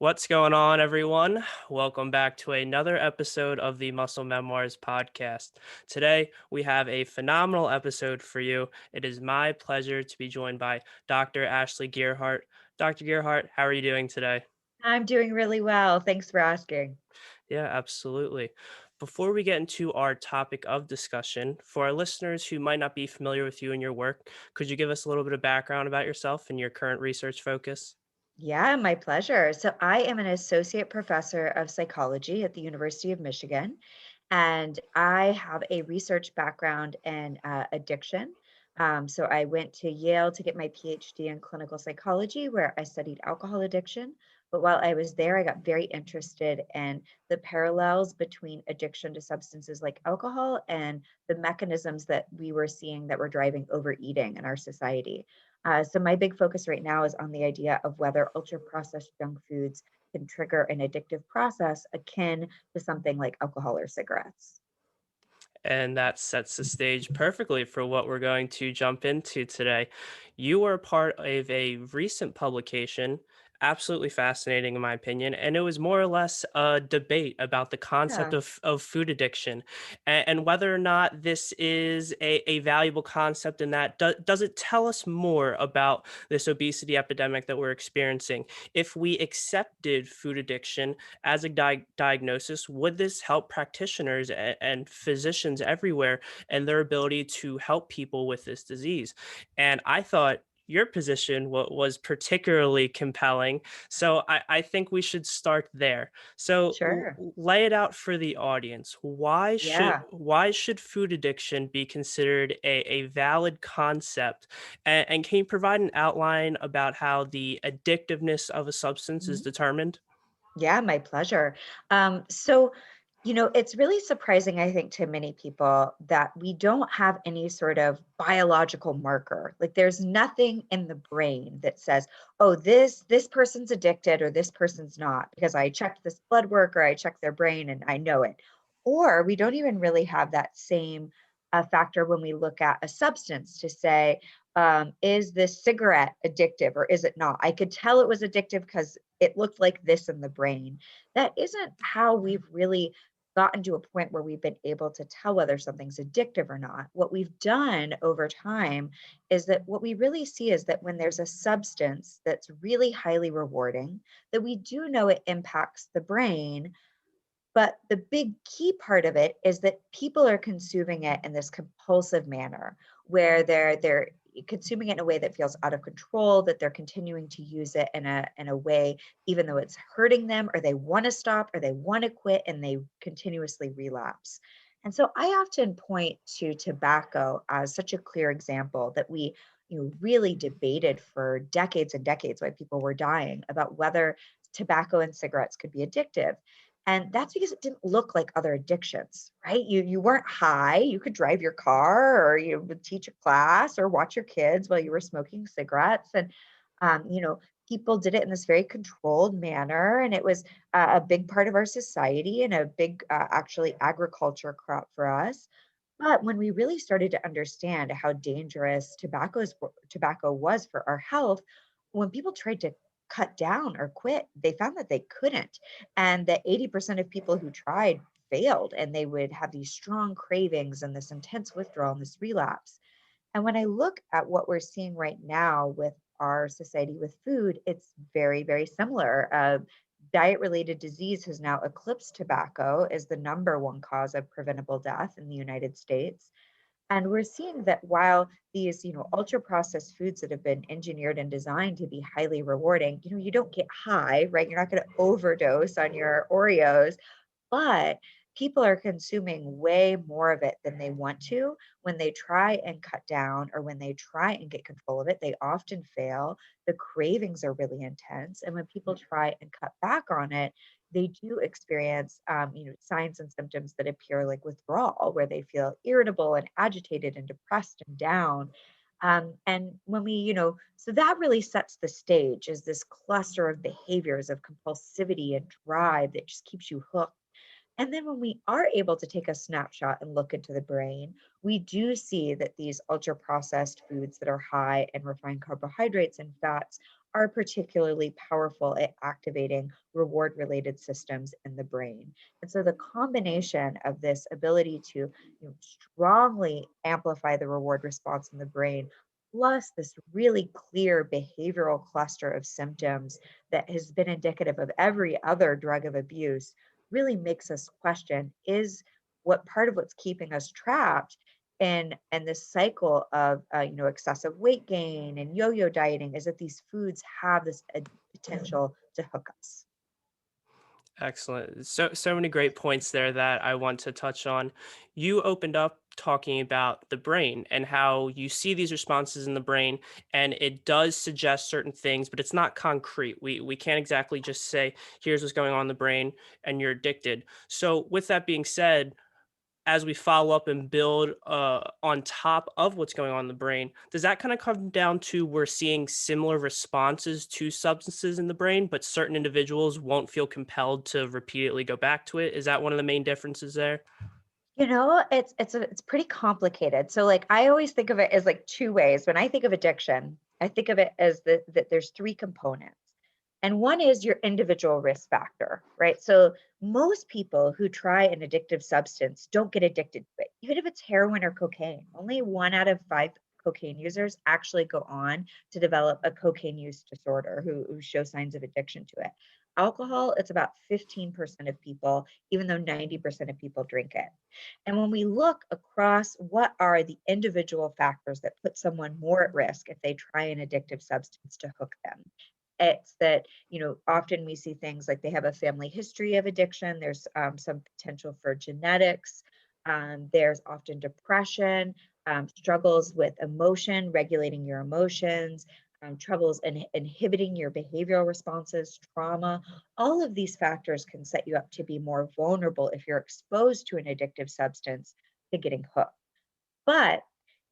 What's going on, everyone? Welcome back to another episode of the Muscle Memoirs Podcast. Today, we have a phenomenal episode for you. It is my pleasure to be joined by Dr. Ashley Gearhardt. Dr. Gearhardt, how are you doing today? I'm doing really well. Thanks for asking. Yeah, absolutely. Before we get into our topic of discussion, for our listeners who might not be familiar with you and your work, could you give us a little bit of background about yourself and your current research focus? Yeah, my pleasure. So, I am an associate professor of psychology at the University of Michigan, and I have a research background in addiction. So, I went to Yale to get my PhD in clinical psychology, where I studied alcohol addiction. But while I was there, I got very interested in the parallels between addiction to substances like alcohol and the mechanisms that we were seeing that were driving overeating in our society. So my big focus right now is on the idea of whether ultra processed junk foods can trigger an addictive process akin to something like alcohol or cigarettes. And that sets the stage perfectly for what we're going to jump into today. You were part of a recent publication, absolutely fascinating in my opinion, and it was more or less a debate about the concept Yeah, of food addiction and whether or not this is a valuable concept, and that does it tell us more about this obesity epidemic that we're experiencing. If we accepted food addiction as a diagnosis, would this help practitioners and physicians everywhere and their ability to help people with this disease? And I thought your position was particularly compelling. So I think we should start there. So sure. lay it out for the audience. Yeah. Why should food addiction be considered a valid concept? And can you provide an outline about how the addictiveness of a substance is Mhm. determined? Yeah, my pleasure. It's really surprising, I think, to many people that we don't have any sort of biological marker. Like there's nothing in the brain that says, oh, this person's addicted or this person's not, because I checked this blood work or I checked their brain and I know it. Or we don't even really have that same factor when we look at a substance to say, is this cigarette addictive or is it not? I could tell it was addictive because it looked like this in the brain. That isn't how we've really gotten to a point where we've been able to tell whether something's addictive or not. What we've done over time is that what we really see is that when there's a substance that's really highly rewarding, that we do know it impacts the brain, but the big key part of it is that people are consuming it in this compulsive manner where they're consuming it in a way that feels out of control, that they're continuing to use it in a way even though it's hurting them or they want to stop or they want to quit and they continuously relapse. And so I often point to tobacco as such a clear example that we really debated for decades and decades why people were dying about whether tobacco and cigarettes could be addictive. And that's because it didn't look like other addictions, right? You weren't high. You could drive your car or you would teach a class or watch your kids while you were smoking cigarettes. And people did it in this very controlled manner. And it was a big part of our society and a big, actually, agriculture crop for us. But when we really started to understand how dangerous tobacco was for our health, when people tried to cut down or quit, they found that they couldn't. And that 80% of people who tried failed and they would have these strong cravings and this intense withdrawal and this relapse. And when I look at what we're seeing right now with our society with food, it's very, very similar. Diet related disease has now eclipsed tobacco as the number one cause of preventable death in the United States. And we're seeing that while these, ultra processed foods that have been engineered and designed to be highly rewarding, you don't get high, right? You're not going to overdose on your Oreos, but people are consuming way more of it than they want to. When they try and cut down or when they try and get control of it, they often fail. The cravings are really intense. And when people try and cut back on it, they do experience signs and symptoms that appear like withdrawal, where they feel irritable and agitated and depressed and down. And when we, so that really sets the stage as this cluster of behaviors of compulsivity and drive that just keeps you hooked. And then when we are able to take a snapshot and look into the brain, we do see that these ultra processed foods that are high in refined carbohydrates and fats are particularly powerful at activating reward related systems in the brain. And so the combination of this ability to strongly amplify the reward response in the brain, plus this really clear behavioral cluster of symptoms that has been indicative of every other drug of abuse, really makes us question, is what part of what's keeping us trapped and this cycle of excessive weight gain and yo-yo dieting, is that these foods have this potential to hook us. Excellent. So many great points there that I want to touch on. You opened up talking about the brain and how you see these responses in the brain, and it does suggest certain things, but it's not concrete. We can't exactly just say, here's what's going on in the brain and you're addicted. So with that being said, as we follow up and build on top of what's going on in the brain, does that kind of come down to we're seeing similar responses to substances in the brain, but certain individuals won't feel compelled to repeatedly go back to it? Is that one of the main differences there? It's pretty complicated. So like I always think of it as like two ways. When I think of addiction, I think of it as that there's three components. And one is your individual risk factor, right? So most people who try an addictive substance don't get addicted to it, even if it's heroin or cocaine. Only 1 out of 5 cocaine users actually go on to develop a cocaine use disorder who show signs of addiction to it. Alcohol, it's about 15% of people, even though 90% of people drink it. And when we look across what are the individual factors that put someone more at risk if they try an addictive substance to hook them, it's that, often we see things like they have a family history of addiction. There's some potential for genetics. There's often depression, struggles with emotion, regulating your emotions, troubles in inhibiting your behavioral responses, trauma. All of these factors can set you up to be more vulnerable if you're exposed to an addictive substance to getting hooked. But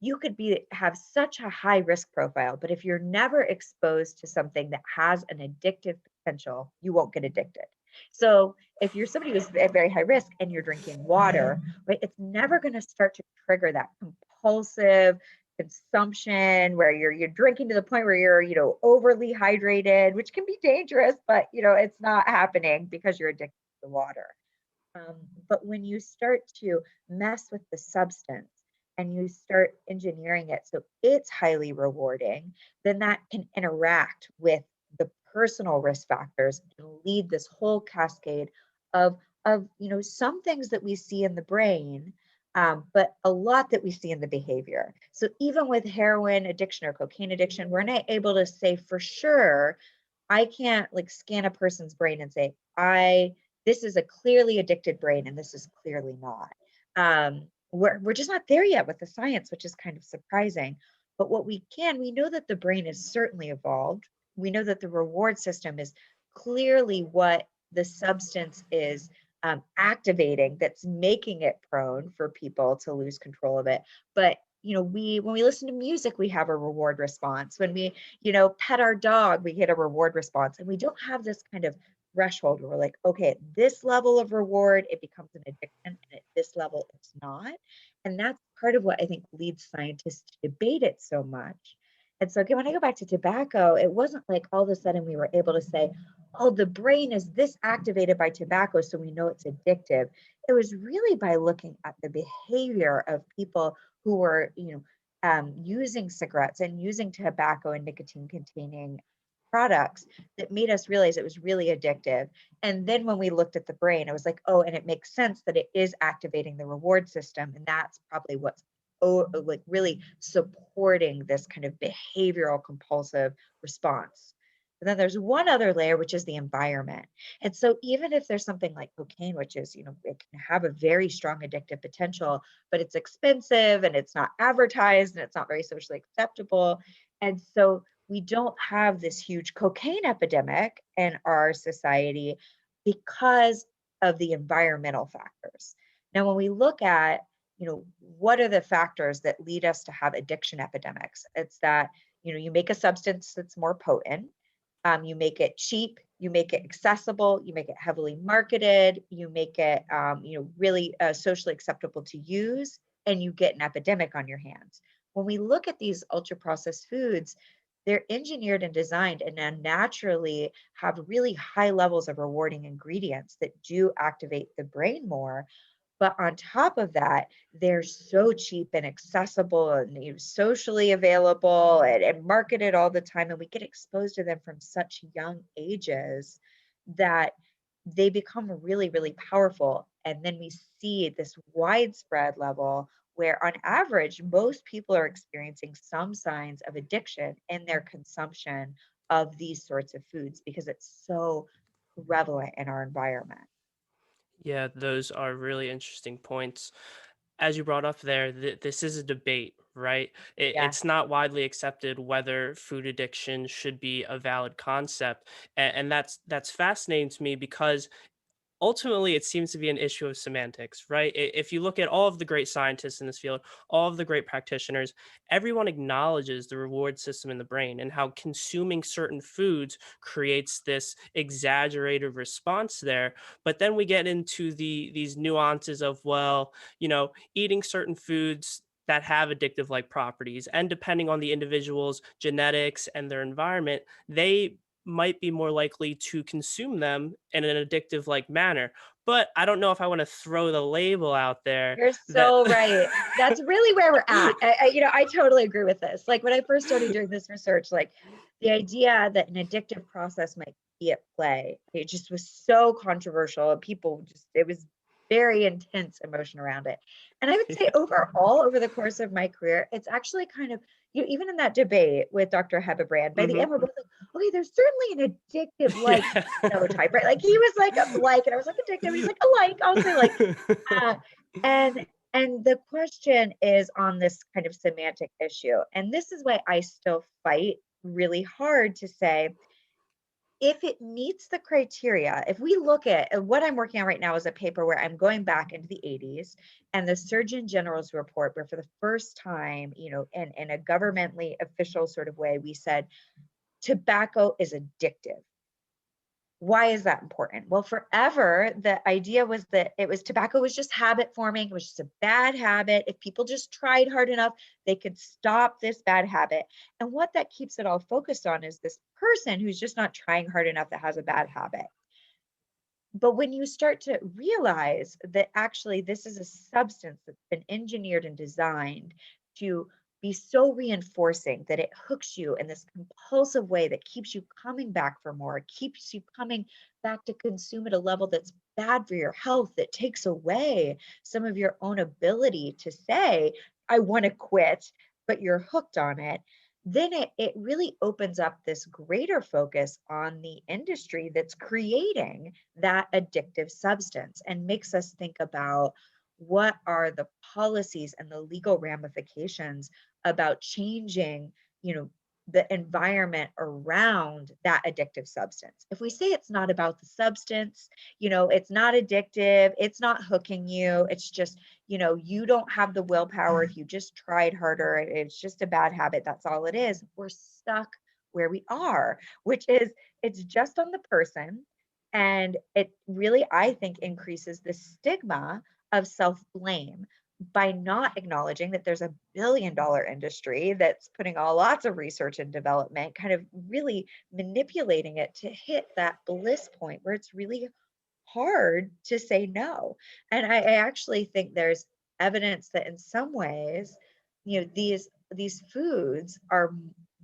you could have such a high risk profile, but if you're never exposed to something that has an addictive potential, you won't get addicted. So if you're somebody who's at very high risk and you're drinking water, right, it's never going to start to trigger that compulsive consumption where you're drinking to the point where you're, overly hydrated, which can be dangerous, but it's not happening because you're addicted to the water. But when you start to mess with the substance and you start engineering it so it's highly rewarding, then that can interact with the personal risk factors and lead this whole cascade of some things that we see in the brain, but a lot that we see in the behavior. So even with heroin addiction or cocaine addiction, we're not able to say for sure. I can't like scan a person's brain and say, this is a clearly addicted brain and this is clearly not. We're just not there yet with the science, which is kind of surprising. But what we know that the brain is certainly evolved. We know that the reward system is clearly what the substance is activating that's making it prone for people to lose control of it. But we when we listen to music, we have a reward response. When we pet our dog, we get a reward response. And we don't have this kind of threshold where we're like, okay, at this level of reward, it becomes an addiction, and at this level, it's not. And that's part of what I think leads scientists to debate it so much. And so, again, when I go back to tobacco, it wasn't like all of a sudden we were able to say, oh, the brain is this activated by tobacco, so we know it's addictive. It was really by looking at the behavior of people who were, using cigarettes and using tobacco and nicotine containing products that made us realize it was really addictive. And then when we looked at the brain, it was like, oh, and it makes sense that it is activating the reward system. And that's probably what's like really supporting this kind of behavioral compulsive response. But then there's one other layer, which is the environment. And so even if there's something like cocaine, which is, it can have a very strong addictive potential, but it's expensive and it's not advertised and it's not very socially acceptable. And so we don't have this huge cocaine epidemic in our society because of the environmental factors. Now, when we look at, what are the factors that lead us to have addiction epidemics? It's that, you make a substance that's more potent, you make it cheap, you make it accessible, you make it heavily marketed, you make it, really socially acceptable to use, and you get an epidemic on your hands. When we look at these ultra processed foods, they're engineered and designed and now naturally have really high levels of rewarding ingredients that do activate the brain more. But on top of that, they're so cheap and accessible and socially available and marketed all the time. And we get exposed to them from such young ages that they become really, really powerful. And then we see this widespread level where, on average, most people are experiencing some signs of addiction in their consumption of these sorts of foods because it's so prevalent in our environment. Yeah, those are really interesting points. As you brought up there, this is a debate, right? Yeah. It's not widely accepted whether food addiction should be a valid concept, and that's fascinating to me because ultimately it seems to be an issue of semantics, right? If you look at all of the great scientists in this field, all of the great practitioners, everyone acknowledges the reward system in the brain and how consuming certain foods creates this exaggerated response there. But then we get into these nuances of, well, eating certain foods that have addictive like properties, and depending on the individual's genetics and their environment, they might be more likely to consume them in an addictive like manner. But I don't know if I want to throw the label out there You're that so right. That's really where we're at. I totally agree with this. Like when I first started doing this research, like the idea that an addictive process might be at play, it just was so controversial. And people just, it was very intense emotion around it. And I would say overall, over the course of my career, it's actually kind of, even in that debate with Dr. Hebebrand, by the Mhm. end, we're both like, okay, there's certainly an addictive like Yeah. phenotype, right? Like he was like a like, and I was like addictive. He's like a like, I'll say like. Uh, and and the question is on this kind of semantic issue. And this is why I still fight really hard to say if it meets the criteria, if we look at what I'm working on right now is a paper where I'm going back into the 80s and the Surgeon General's report, where for the first time, in a governmentally official sort of way, we said tobacco is addictive. Why is that important? Well, forever, the idea was that tobacco was just habit forming. It was just a bad habit. If people just tried hard enough, they could stop this bad habit. And what that keeps it all focused on is this person who's just not trying hard enough that has a bad habit. But when you start to realize that actually this is a substance that's been engineered and designed to be so reinforcing that it hooks you in this compulsive way that keeps you coming back for more, keeps you coming back to consume at a level that's bad for your health, that takes away some of your own ability to say, I want to quit, but you're hooked on it, then it really opens up this greater focus on the industry that's creating that addictive substance and makes us think about what are the policies and the legal ramifications about changing, you know, the environment around that addictive substance. If we say it's not about the substance, it's not addictive, it's not hooking you, it's just, you don't have the willpower if you just tried harder, it's just a bad habit, that's all it is. We're stuck where we are, which is it's just on the person. And it really, I think, increases the stigma of self blame by not acknowledging that there's a billion-dollar industry that's putting lots of research and development, kind of really manipulating it to hit that bliss point where it's really hard to say no. And I actually think there's evidence that in some ways, these foods are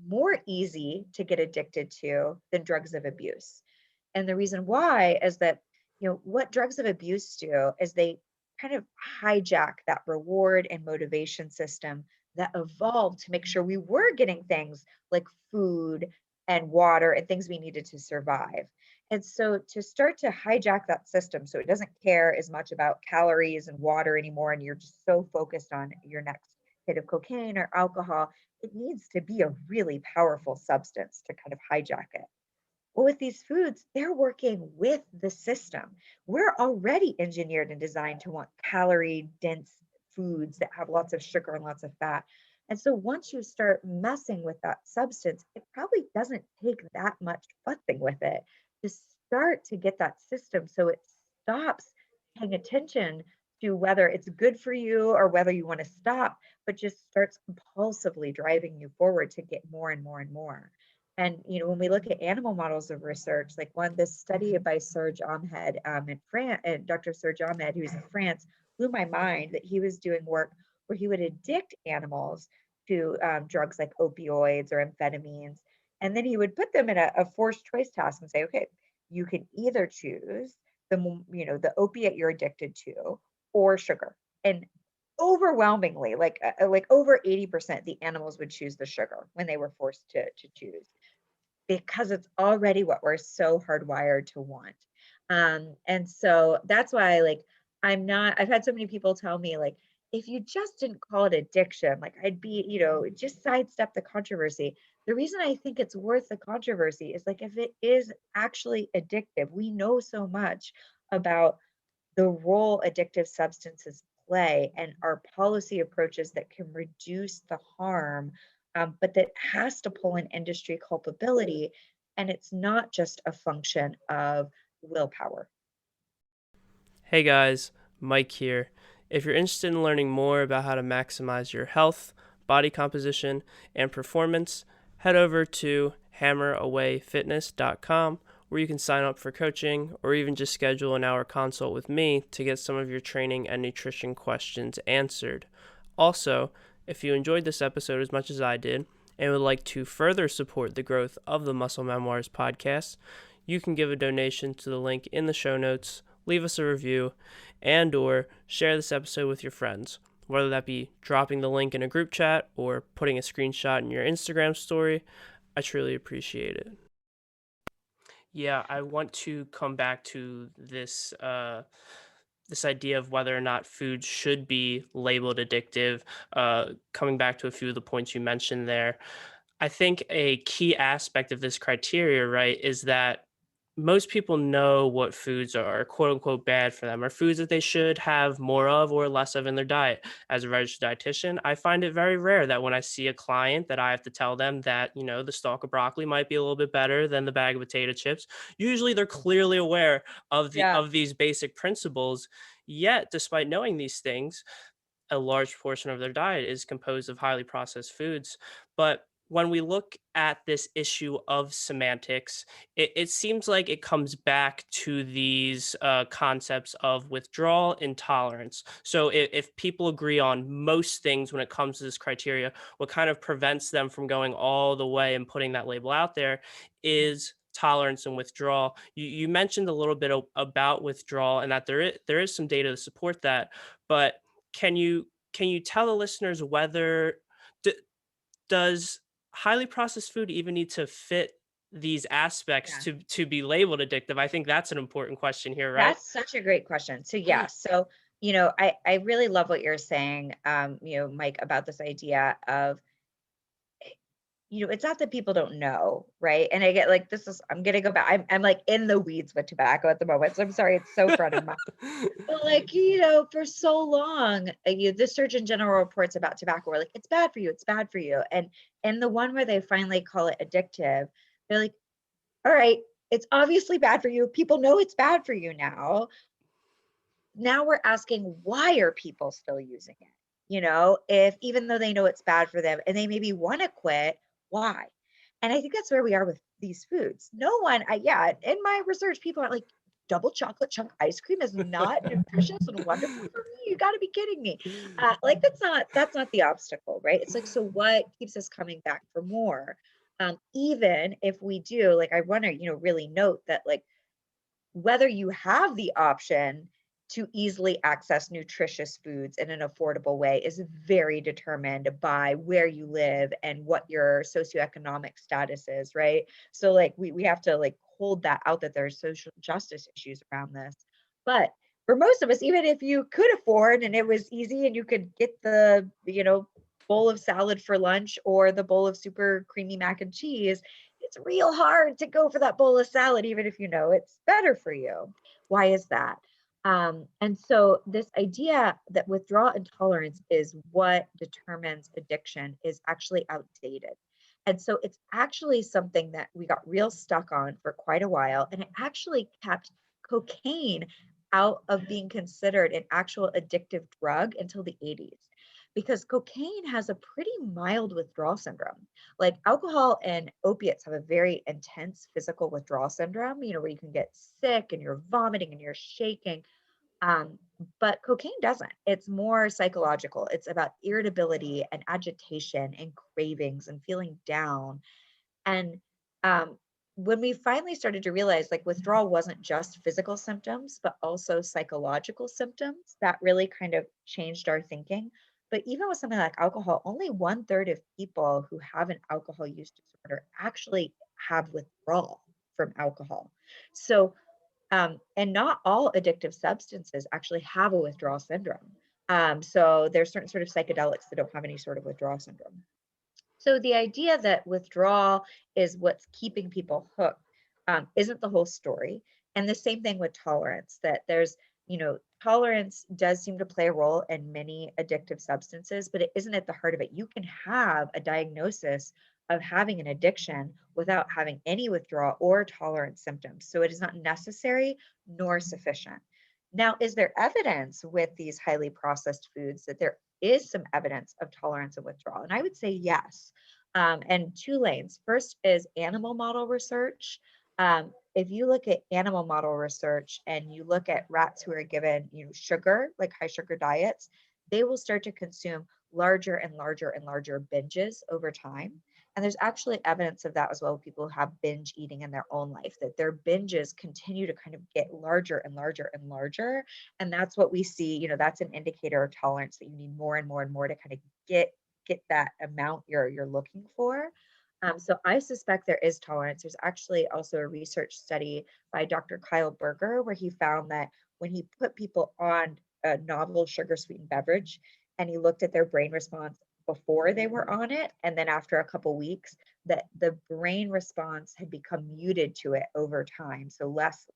more easy to get addicted to than drugs of abuse. And the reason why is that, what drugs of abuse do is they kind of hijack that reward and motivation system that evolved to make sure we were getting things like food and water and things we needed to survive. And so to start to hijack that system so it doesn't care as much about calories and water anymore, and you're just so focused on your next hit of cocaine or alcohol, it needs to be a really powerful substance to kind of hijack it. Well, with these foods, they're working with the system. We're already engineered and designed to want calorie dense foods that have lots of sugar and lots of fat. And so once you start messing with that substance, it probably doesn't take that much fussing with it to start to get that system so it stops paying attention to whether it's good for you or whether you want to stop, but just starts compulsively driving you forward to get more and more and more. And when we look at animal models of research, like this study by Serge Ahmed in France, and Dr. Serge Ahmed, who's in France, blew my mind that he was doing work where he would addict animals to drugs like opioids or amphetamines, and then he would put them in a forced choice task and say, okay, you can either choose the opiate you're addicted to or sugar. And overwhelmingly, like over 80%, the animals would choose the sugar when they were forced to choose, because it's already what we're so hardwired to want. And so that's why, like, I've had so many people tell me, like, if you just didn't call it addiction, like, I'd be, just sidestep the controversy. The reason I think it's worth the controversy is, like, if it is actually addictive, we know so much about the role addictive substances play and our policy approaches that can reduce the harm, but that has to pull in industry culpability. And it's not just a function of willpower. Hey guys, Mike here. If you're interested in learning more about how to maximize your health, body composition, and performance, head over to hammerawayfitness.com, where you can sign up for coaching or even just schedule an hour consult with me to get some of your training and nutrition questions answered. Also, if you enjoyed this episode as much as I did and would like to further support the growth of the Muscle Memoirs podcast, you can give a donation to the link in the show notes, leave us a review, and or share this episode with your friends, whether that be dropping the link in a group chat or putting a screenshot in your Instagram story. I truly appreciate it. Yeah, I want to come back to this idea of whether or not food should be labeled addictive. Coming back to a few of the points you mentioned there, I think a key aspect of this criteria, right, is that most people know what foods are quote unquote bad for them, or foods that they should have more of or less of in their diet. As a registered dietitian, I find it very rare that when I see a client that I have to tell them that, the stalk of broccoli might be a little bit better than the bag of potato chips. Usually they're clearly aware Yeah. of these basic principles. Yet, despite knowing these things, a large portion of their diet is composed of highly processed foods. But when we look at this issue of semantics, it seems like it comes back to these concepts of withdrawal and tolerance. So if people agree on most things when it comes to this criteria, what kind of prevents them from going all the way and putting that label out there is tolerance and withdrawal. You mentioned a little bit about withdrawal and that there is some data to support that, but can you tell the listeners whether d does highly processed food even need to fit these aspects Yeah. to be labeled addictive? I think that's an important question here, right? That's such a great question. So yeah, so I really love what you're saying, Mike, about this idea of, it's not that people don't know, right? And I get, like, I'm gonna go back. I'm like in the weeds with tobacco at the moment, so I'm sorry, it's so front of mind. But, like, for so long, the Surgeon General reports about tobacco were like, it's bad for you, it's bad for you. And the one where they finally call it addictive, they're like, all right, it's obviously bad for you. People know it's bad for you now. Now we're asking, why are people still using it? If even though they know it's bad for them and they maybe want to quit, why? And I think that's where we are with these foods. No one, yeah, in my research, people are like, double chocolate chunk ice cream is not nutritious and wonderful for me. You got to be kidding me. Like, that's not the obstacle, right? It's like, so what keeps us coming back for more? Even if we do, like, I want to, really note that, like, whether you have the option to easily access nutritious foods in an affordable way is very determined by where you live and what your socioeconomic status is, right? So, like, we have to, like, hold that out, that there's social justice issues around this. But for most of us, even if you could afford and it was easy and you could get the, bowl of salad for lunch or the bowl of super creamy mac and cheese, it's real hard to go for that bowl of salad, even if you know it's better for you. Why is that? And so this idea that withdrawal intolerance is what determines addiction is actually outdated. And so it's actually something that we got real stuck on for quite a while. And it actually kept cocaine out of being considered an actual addictive drug until the 80s because cocaine has a pretty mild withdrawal syndrome. Like alcohol and opiates have a very intense physical withdrawal syndrome, where you can get sick and you're vomiting and you're shaking. Um, but cocaine doesn't. It's more psychological. It's about irritability and agitation and cravings and feeling down. And um, when we finally started to realize like withdrawal wasn't just physical symptoms, but also psychological symptoms, that really kind of changed our thinking. But even with something like alcohol, only 1/3 of people who have an alcohol use disorder actually have withdrawal from alcohol. So, and not all addictive substances actually have a withdrawal syndrome. So there's certain sort of psychedelics that don't have any sort of withdrawal syndrome. So the idea that withdrawal is what's keeping people hooked isn't the whole story. And the same thing with tolerance, that tolerance does seem to play a role in many addictive substances, but it isn't at the heart of it. You can have a diagnosis of having an addiction without having any withdrawal or tolerance symptoms. So it is not necessary nor sufficient. Now, is there evidence with these highly processed foods that there is some evidence of tolerance and withdrawal? And I would say yes. And two lanes. First is animal model research. If you look at animal model research and you look at rats who are given, sugar, like high sugar diets, they will start to consume larger and larger and larger binges over time. And there's actually evidence of that as well with people who have binge eating in their own life, that their binges continue to kind of get larger and larger and larger. And that's what we see, that's an indicator of tolerance, that you need more and more and more to kind of get that amount you're looking for. So I suspect there is tolerance. There's actually also a research study by Dr. Kyle Berger where he found that when he put people on a novel sugar sweetened beverage and he looked at their brain response before they were on it, and then after a couple weeks, that the brain response had become muted to it over time. So less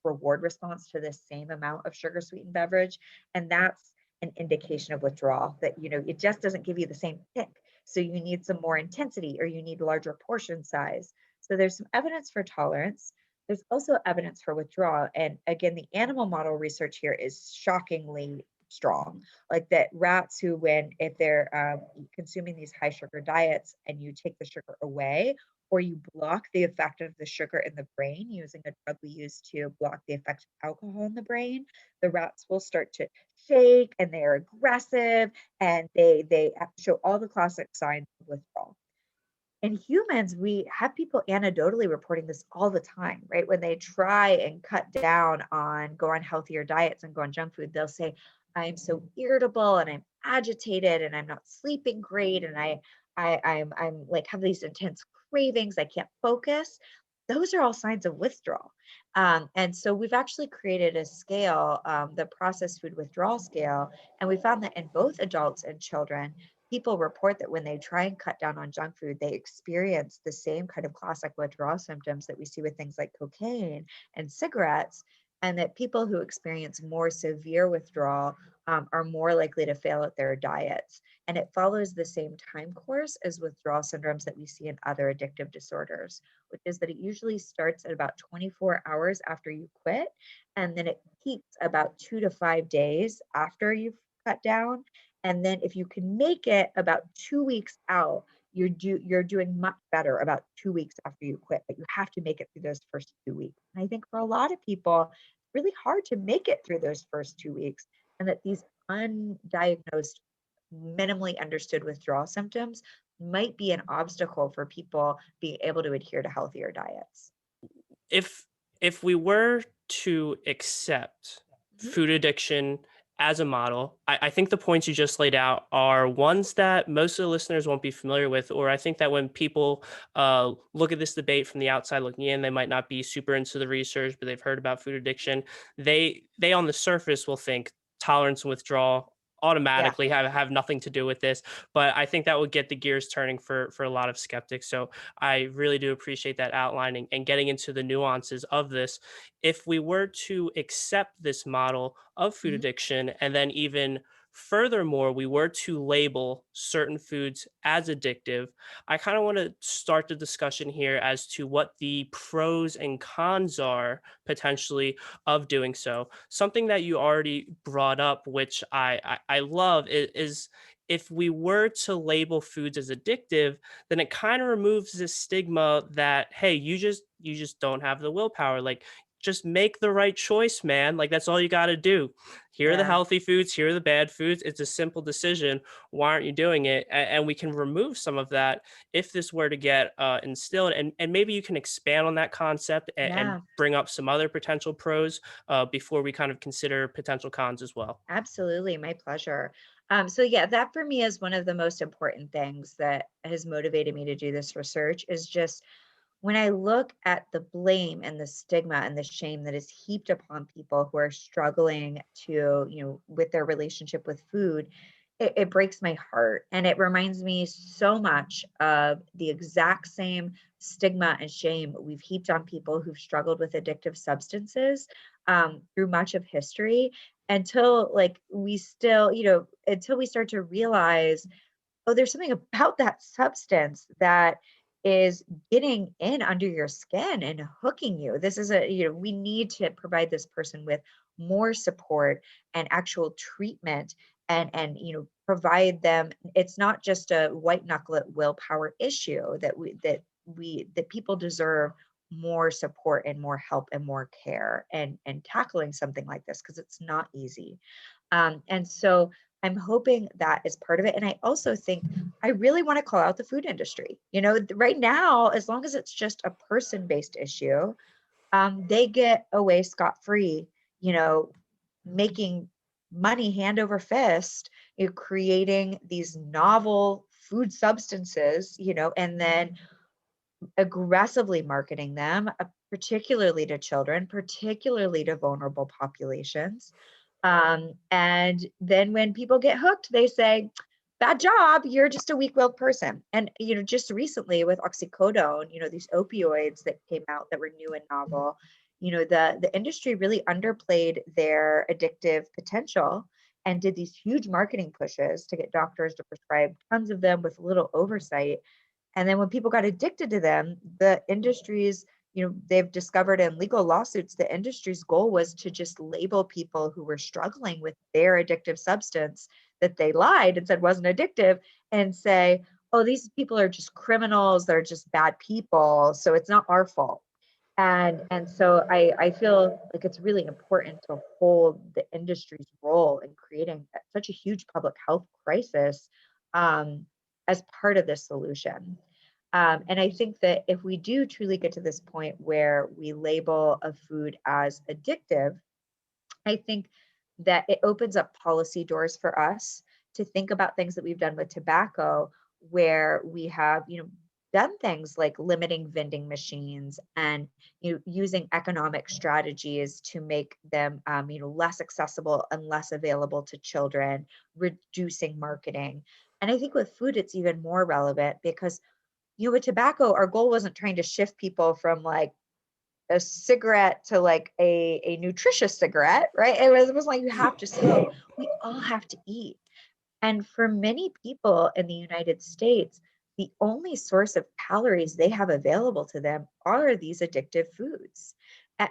reward response to the same amount of sugar sweetened beverage. And that's an indication of withdrawal, that it just doesn't give you the same kick. So you need some more intensity or you need larger portion size. So there's some evidence for tolerance. There's also evidence for withdrawal. And again, the animal model research here is shockingly strong. Like that rats who, if they're consuming these high sugar diets and you take the sugar away, or you block the effect of the sugar in the brain using a drug we use to block the effect of alcohol in the brain, the rats will start to shake and they're aggressive and they show all the classic signs of withdrawal. In humans, we have people anecdotally reporting this all the time, right? When they try and cut down on, go on healthier diets and go on junk food, they'll say, I'm so irritable and I'm agitated and I'm not sleeping great and I'm like have these intense cravings. I can't focus. Those are all signs of withdrawal. And so we've actually created a scale, the processed food withdrawal scale, and we found that in both adults and children, people report that when they try and cut down on junk food, they experience the same kind of classic withdrawal symptoms that we see with things like cocaine and cigarettes, and that people who experience more severe withdrawal are more likely to fail at their diets. And it follows the same time course as withdrawal syndromes that we see in other addictive disorders, which is that it usually starts at about 24 hours after you quit, and then it peaks about 2 to 5 days after you've cut down. And then if you can make it about 2 weeks out, you're doing much better about 2 weeks after you quit, but you have to make it through those first 2 weeks. And I think for a lot of people, it's really hard to make it through those first 2 weeks, and that these undiagnosed, minimally understood withdrawal symptoms might be an obstacle for people being able to adhere to healthier diets. If we were to accept Mhm. food addiction as a model, I think the points you just laid out are ones that most of the listeners won't be familiar with, or I think that when people look at this debate from the outside looking in, they might not be super into the research, but they've heard about food addiction. They on the surface will think tolerance and withdrawal Yeah. automatically have nothing to do with this, but I think that would get the gears turning for a lot of skeptics. So I really do appreciate that outlining and getting into the nuances of this. If we were to accept this model of food Mhm. addiction and then even furthermore we were to label certain foods as addictive, I kind of want to start the discussion here as to what the pros and cons are potentially of doing so. Something that you already brought up, which I love, is if we were to label foods as addictive, then it kind of removes this stigma that, hey, you just don't have the willpower. Like, just make the right choice, man. Like, that's all you got to do. Here are the Yeah. healthy foods, here are the bad foods. It's a simple decision. Why aren't you doing it? And we can remove some of that if this were to get instilled. And maybe you can expand on that concept and Yeah. bring up some other potential pros before we kind of consider potential cons as well. Absolutely, my pleasure. So yeah, that for me is one of the most important things that has motivated me to do this research is just when I look at the blame and the stigma and the shame that is heaped upon people who are struggling to, with their relationship with food, it breaks my heart. And it reminds me so much of the exact same stigma and shame we've heaped on people who've struggled with addictive substances through much of history until like we still, until we start to realize, oh, there's something about that substance that is getting in under your skin and hooking you. This is we need to provide this person with more support and actual treatment and provide them. It's not just a white knuckle it willpower issue that people deserve more support and more help and more care and tackling something like this because it's not easy. And so I'm hoping that is part of it. And I also think I really want to call out the food industry. Right now, as long as it's just a person based issue, they get away scot free, you know, making money hand over fist, creating these novel food substances, and then aggressively marketing them, particularly to children, particularly to vulnerable populations. And then when people get hooked, they say, bad job, you're just a weak-willed person. And, just recently with oxycodone, these opioids that came out that were new and novel, the industry really underplayed their addictive potential and did these huge marketing pushes to get doctors to prescribe tons of them with little oversight. And then when people got addicted to them, the industries, they've discovered in legal lawsuits, the industry's goal was to just label people who were struggling with their addictive substance that they lied and said wasn't addictive and say, oh, these people are just criminals, they're just bad people, so it's not our fault. And so I feel like it's really important to hold the industry's role in creating such a huge public health crisis um, as part of the solution. And I think that if we do truly get to this point where we label a food as addictive, I think that it opens up policy doors for us to think about things that we've done with tobacco, where we have, done things like limiting vending machines and using economic strategies to make them less accessible and less available to children, reducing marketing. And I think with food it's even more relevant because with tobacco, our goal wasn't trying to shift people from like a cigarette to like a nutritious cigarette, right? It was like you have to smoke. We all have to eat. And for many people in the United States, the only source of calories they have available to them are these addictive foods.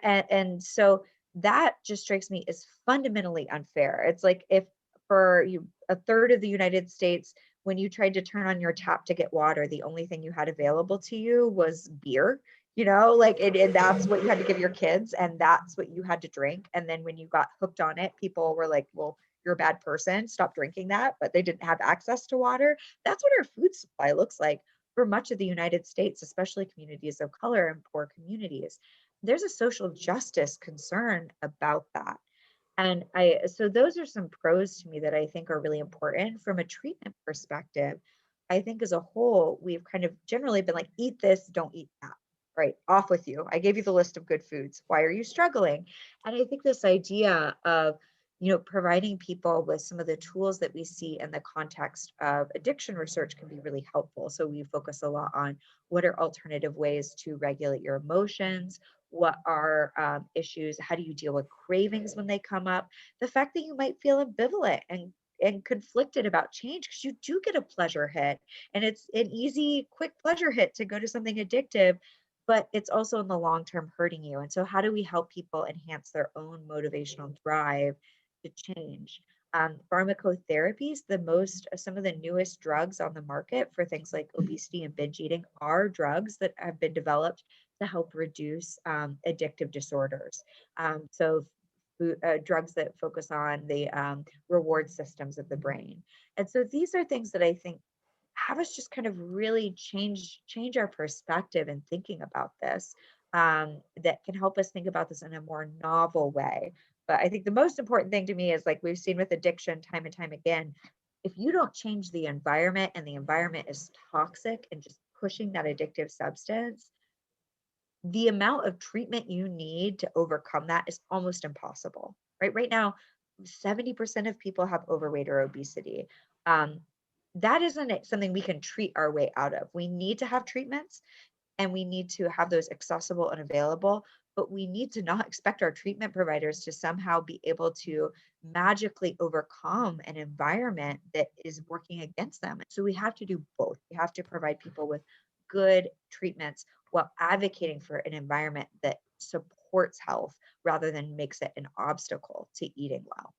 And so that just strikes me as fundamentally unfair. It's like if for you a third of the United States, when you tried to turn on your tap to get water, the only thing you had available to you was beer, like and that's what you had to give your kids and that's what you had to drink. And then when you got hooked on it, people were like, well, you're a bad person, stop drinking that, but they didn't have access to water. That's what our food supply looks like for much of the United States, especially communities of color and poor communities. There's a social justice concern about that. And so those are some pros to me that I think are really important from a treatment perspective. I think as a whole, we've kind of generally been like, eat this, don't eat that. Right, off with you. I gave you the list of good foods. Why are you struggling? And I think this idea of providing people with some of the tools that we see in the context of addiction research can be really helpful. So we focus a lot on what are alternative ways to regulate your emotions, what are issues, how do you deal with cravings when they come up, the fact that you might feel ambivalent and conflicted about change because you do get a pleasure hit, and it's an easy, quick pleasure hit to go to something addictive, but it's also in the long term hurting you. And so, how do we help people enhance their own motivational drive to change? Pharmacotherapies, some of the newest drugs on the market for things like obesity and binge eating are drugs that have been developed to help reduce addictive disorders. So drugs that focus on the reward systems of the brain. And so these are things that I think have us just kind of really change our perspective in thinking about this, that can help us think about this in a more novel way. But I think the most important thing to me is, like we've seen with addiction time and time again, if you don't change the environment and the environment is toxic and just pushing that addictive substance, the amount of treatment you need to overcome that is almost impossible. Right now, 70% of people have overweight or obesity. Um, that isn't something we can treat our way out of. We need to have treatments, and we need to have those accessible and available, but we need to not expect our treatment providers to somehow be able to magically overcome an environment that is working against them. So we have to do both. We have to provide people with good treatments while advocating for an environment that supports health rather than makes it an obstacle to eating well.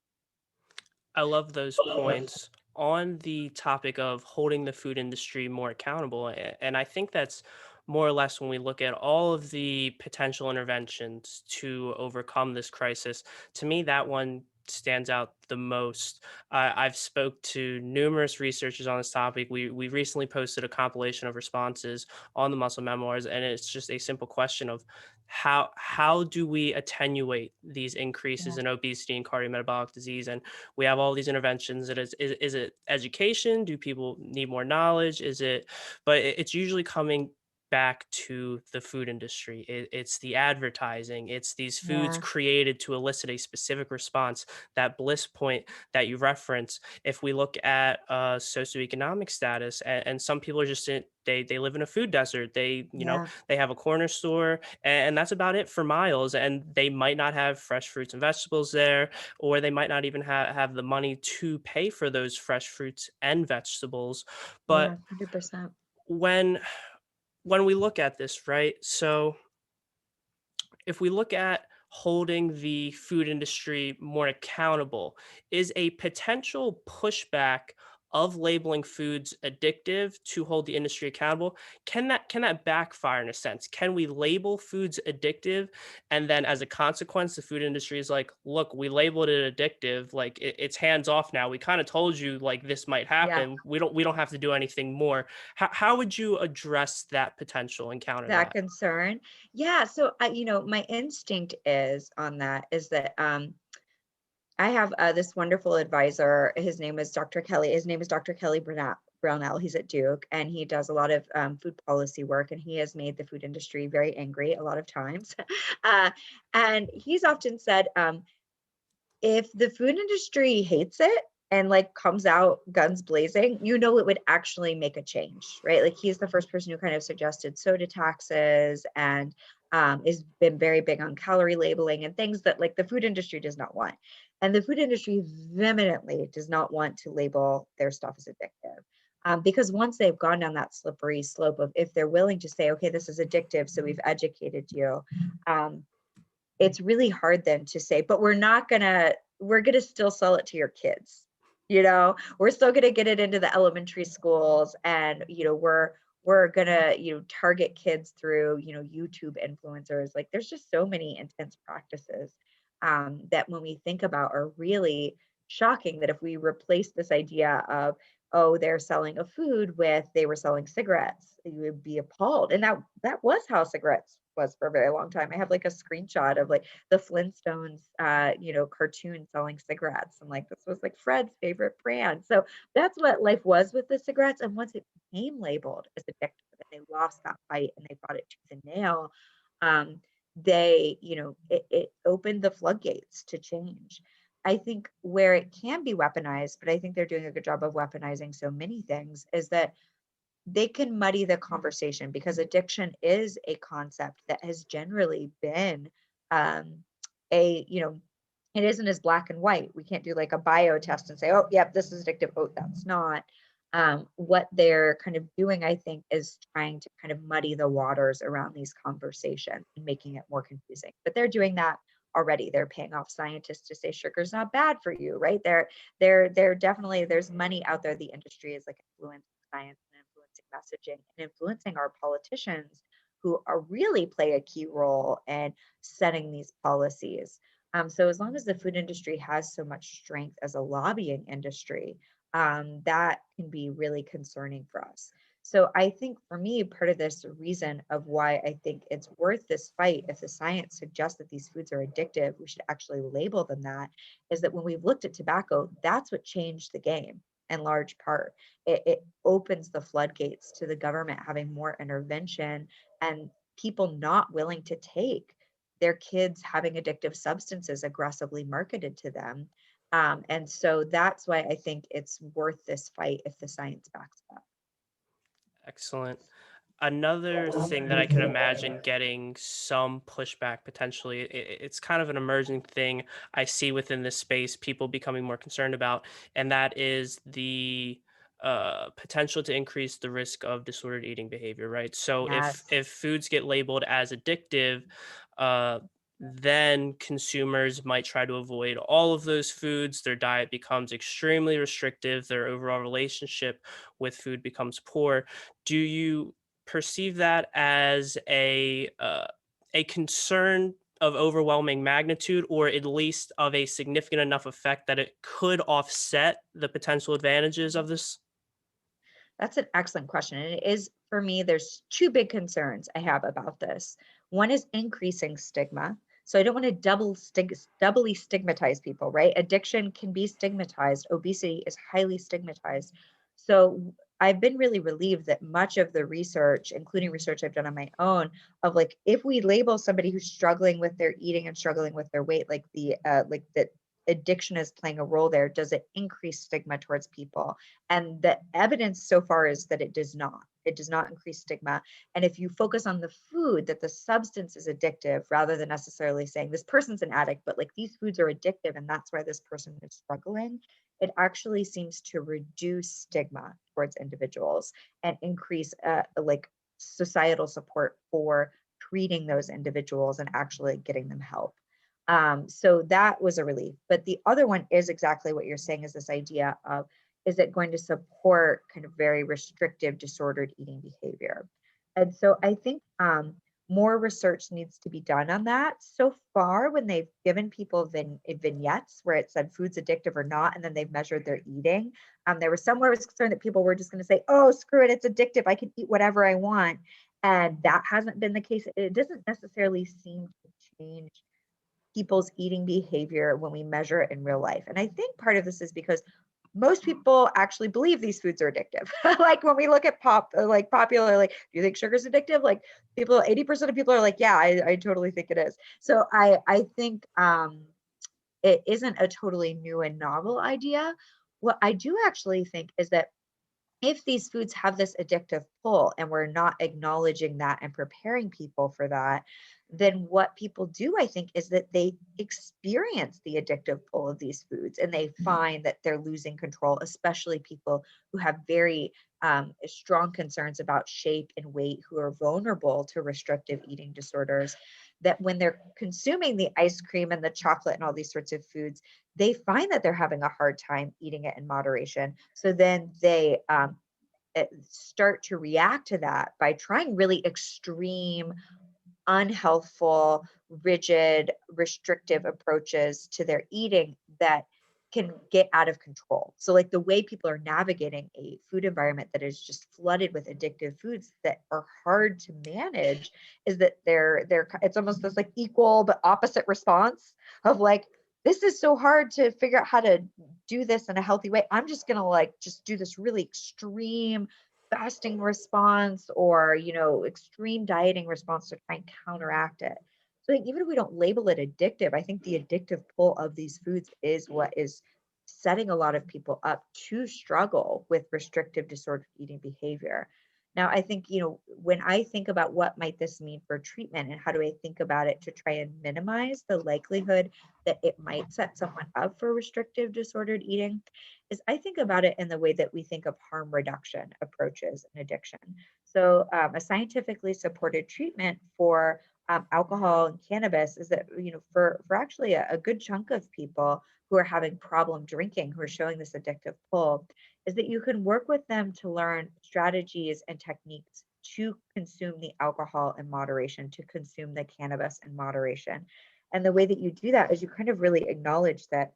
I love those points on the topic of holding the food industry more accountable. And I think that's more or less when we look at all of the potential interventions to overcome this crisis. To me, that one stands out the most. I've spoke to numerous researchers on this topic. We recently posted a compilation of responses on the Muscle Memoirs, and it's just a simple question of how do we attenuate these increases Yeah, in obesity and cardiometabolic disease? And we have all these interventions. Is it education? Do people need more knowledge? But it's usually coming back to the food industry. It's the advertising. It's these foods yeah, created to elicit a specific response. That bliss point that you reference. If we look at socioeconomic status, and some people are just they live in a food desert. yeah, They have a corner store, and that's about it for miles. And they might not have fresh fruits and vegetables there, or they might not even have the money to pay for those fresh fruits and vegetables. yeah, But 100%. when when we look at this, right? So if we look at holding the food industry more accountable, is a potential pushback of labeling foods addictive to hold the industry accountable? Can that backfire in a sense? Can we label foods addictive, and then as a consequence, the food industry is like, look, we labeled it addictive, like it's hands off now. We kind of told you like this might Yeah. happen. We don't have to do anything more. How would you address that potential and counter That that? concern. Yeah, so my instinct is on that is that I have this wonderful advisor. His name is Dr. Kelly. His name is Dr. Kelly Brownell. He's at Duke, and he does a lot of food policy work, and he has made the food industry very angry a lot of times. uh, and he's often said, if the food industry hates it and like comes out guns blazing, it would actually make a change, right? Like he's the first person who kind of suggested soda taxes and has been very big on calorie labeling and things that like the food industry does not want. And the food industry vehemently does not want to label their stuff as addictive. Because once they've gone down that slippery slope of if they're willing to say, okay, this is addictive, so we've educated you, um, it's really hard then to say, but we're gonna still sell it to your kids. We're still gonna get it into the elementary schools, and we're gonna target kids through YouTube influencers. Like there's just so many intense practices that when we think about are really shocking, that if we replace this idea of, oh, they're selling a food with they were selling cigarettes, you would be appalled. And that was how cigarettes was for a very long time. I have like a screenshot of like the Flintstones cartoon selling cigarettes, and like this was like Fred's favorite brand. So that's what life was with the cigarettes. And once it became labeled as addictive and they lost that fight and they fought it tooth and nail, um, it opened the floodgates to change. I think where it can be weaponized, but I think they're doing a good job of weaponizing so many things, is that they can muddy the conversation because addiction is a concept that has generally been um, a it isn't as black and white. We can't do like a bio test and say, oh, yep, this is addictive. Oh, that's not. What they're kind of doing, I think, is trying to kind of muddy the waters around these conversations and making it more confusing. But they're doing that already. They're paying off scientists to say sugar's not bad for you, right? They're definitely, there's money out there. The industry is like influencing science and influencing messaging and influencing our politicians who are really play a key role in setting these policies. So as long as the food industry has so much strength as a lobbying industry, that can be really concerning for us. So I think for me, part of this reason of why I think it's worth this fight, if the science suggests that these foods are addictive, we should actually label them that, is that when we've looked at tobacco, that's what changed the game in large part. It opens the floodgates to the government having more intervention and people not willing to take their kids having addictive substances aggressively marketed to them. And so that's why I think it's worth this fight if the science backs it up. Excellent. Another thing that I could imagine getting some pushback potentially, it's kind of an emerging thing I see within this space, people becoming more concerned about, and that is the potential to increase the risk of disordered eating behavior, right? So Yes, if foods get labeled as addictive, uh, then consumers might try to avoid all of those foods. Their diet becomes extremely restrictive. Their overall relationship with food becomes poor. Do you perceive that as a concern of overwhelming magnitude, or at least of a significant enough effect that it could offset the potential advantages of this? that's an excellent question. And it is, for me, there's two big concerns I have about this. One is increasing stigma. So I don't want to doubly stigmatize people, right? Addiction can be stigmatized. Obesity is highly stigmatized. So I've been really relieved that much of the research, including research I've done on my own, of like if we label somebody who's struggling with their eating and struggling with their weight, like that addiction is playing a role there, does it increase stigma towards people? And the evidence so far is that it does not. It does not increase stigma. And if you focus on the food, that the substance is addictive rather than necessarily saying this person's an addict, but like these foods are addictive and that's why this person is struggling, it actually seems to reduce stigma towards individuals and increase like societal support for treating those individuals and actually getting them help. So that was a relief. But the other one is exactly what you're saying, is this idea of, is it going to support kind of very restrictive disordered eating behavior? And so I think more research needs to be done on that. So far, when they've given people vignettes where it said food's addictive or not, and then they've measured their eating, there was somewhere I was concerned that people were just going to say, oh, screw it, it's addictive. I can eat whatever I want. And that hasn't been the case. It doesn't necessarily seem to change people's eating behavior when we measure it in real life. And I think part of this is because most people actually believe these foods are addictive. Like when we look at like popular, like, do you think sugar's addictive? Like people, 80% of people are like, yeah, I totally think it is. So I think it isn't a totally new and novel idea. What I do actually think is that if these foods have this addictive pull and we're not acknowledging that and preparing people for that, then what people do, I think, is that they experience the addictive pull of these foods and they find that they're losing control, especially people who have very strong concerns about shape and weight, who are vulnerable to restrictive eating disorders. That when they're consuming the ice cream and the chocolate and all these sorts of foods, they find that they're having a hard time eating it in moderation. So then they start to react to that by trying really extreme, unhealthful, rigid, restrictive approaches to their eating that can get out of control. So like the way people are navigating a food environment that is just flooded with addictive foods that are hard to manage is that they're it's almost this like equal but opposite response of like, this is so hard to figure out how to do this in a healthy way. I'm just going to like just do this really extreme fasting response or extreme dieting response to try and counteract it. So like, even if we don't label it addictive, I think the addictive pull of these foods is what is setting a lot of people up to struggle with restrictive disordered eating behavior. Now, I think, when I think about what might this mean for treatment and how do I think about it to try and minimize the likelihood that it might set someone up for restrictive disordered eating, is I think about it in the way that we think of harm reduction approaches in addiction. So, a scientifically supported treatment for alcohol and cannabis is that, for actually a good chunk of people who are having problem drinking, who are showing this addictive pull, is that you can work with them to learn strategies and techniques to consume the alcohol in moderation, to consume the cannabis in moderation. And the way that you do that is you kind of really acknowledge that,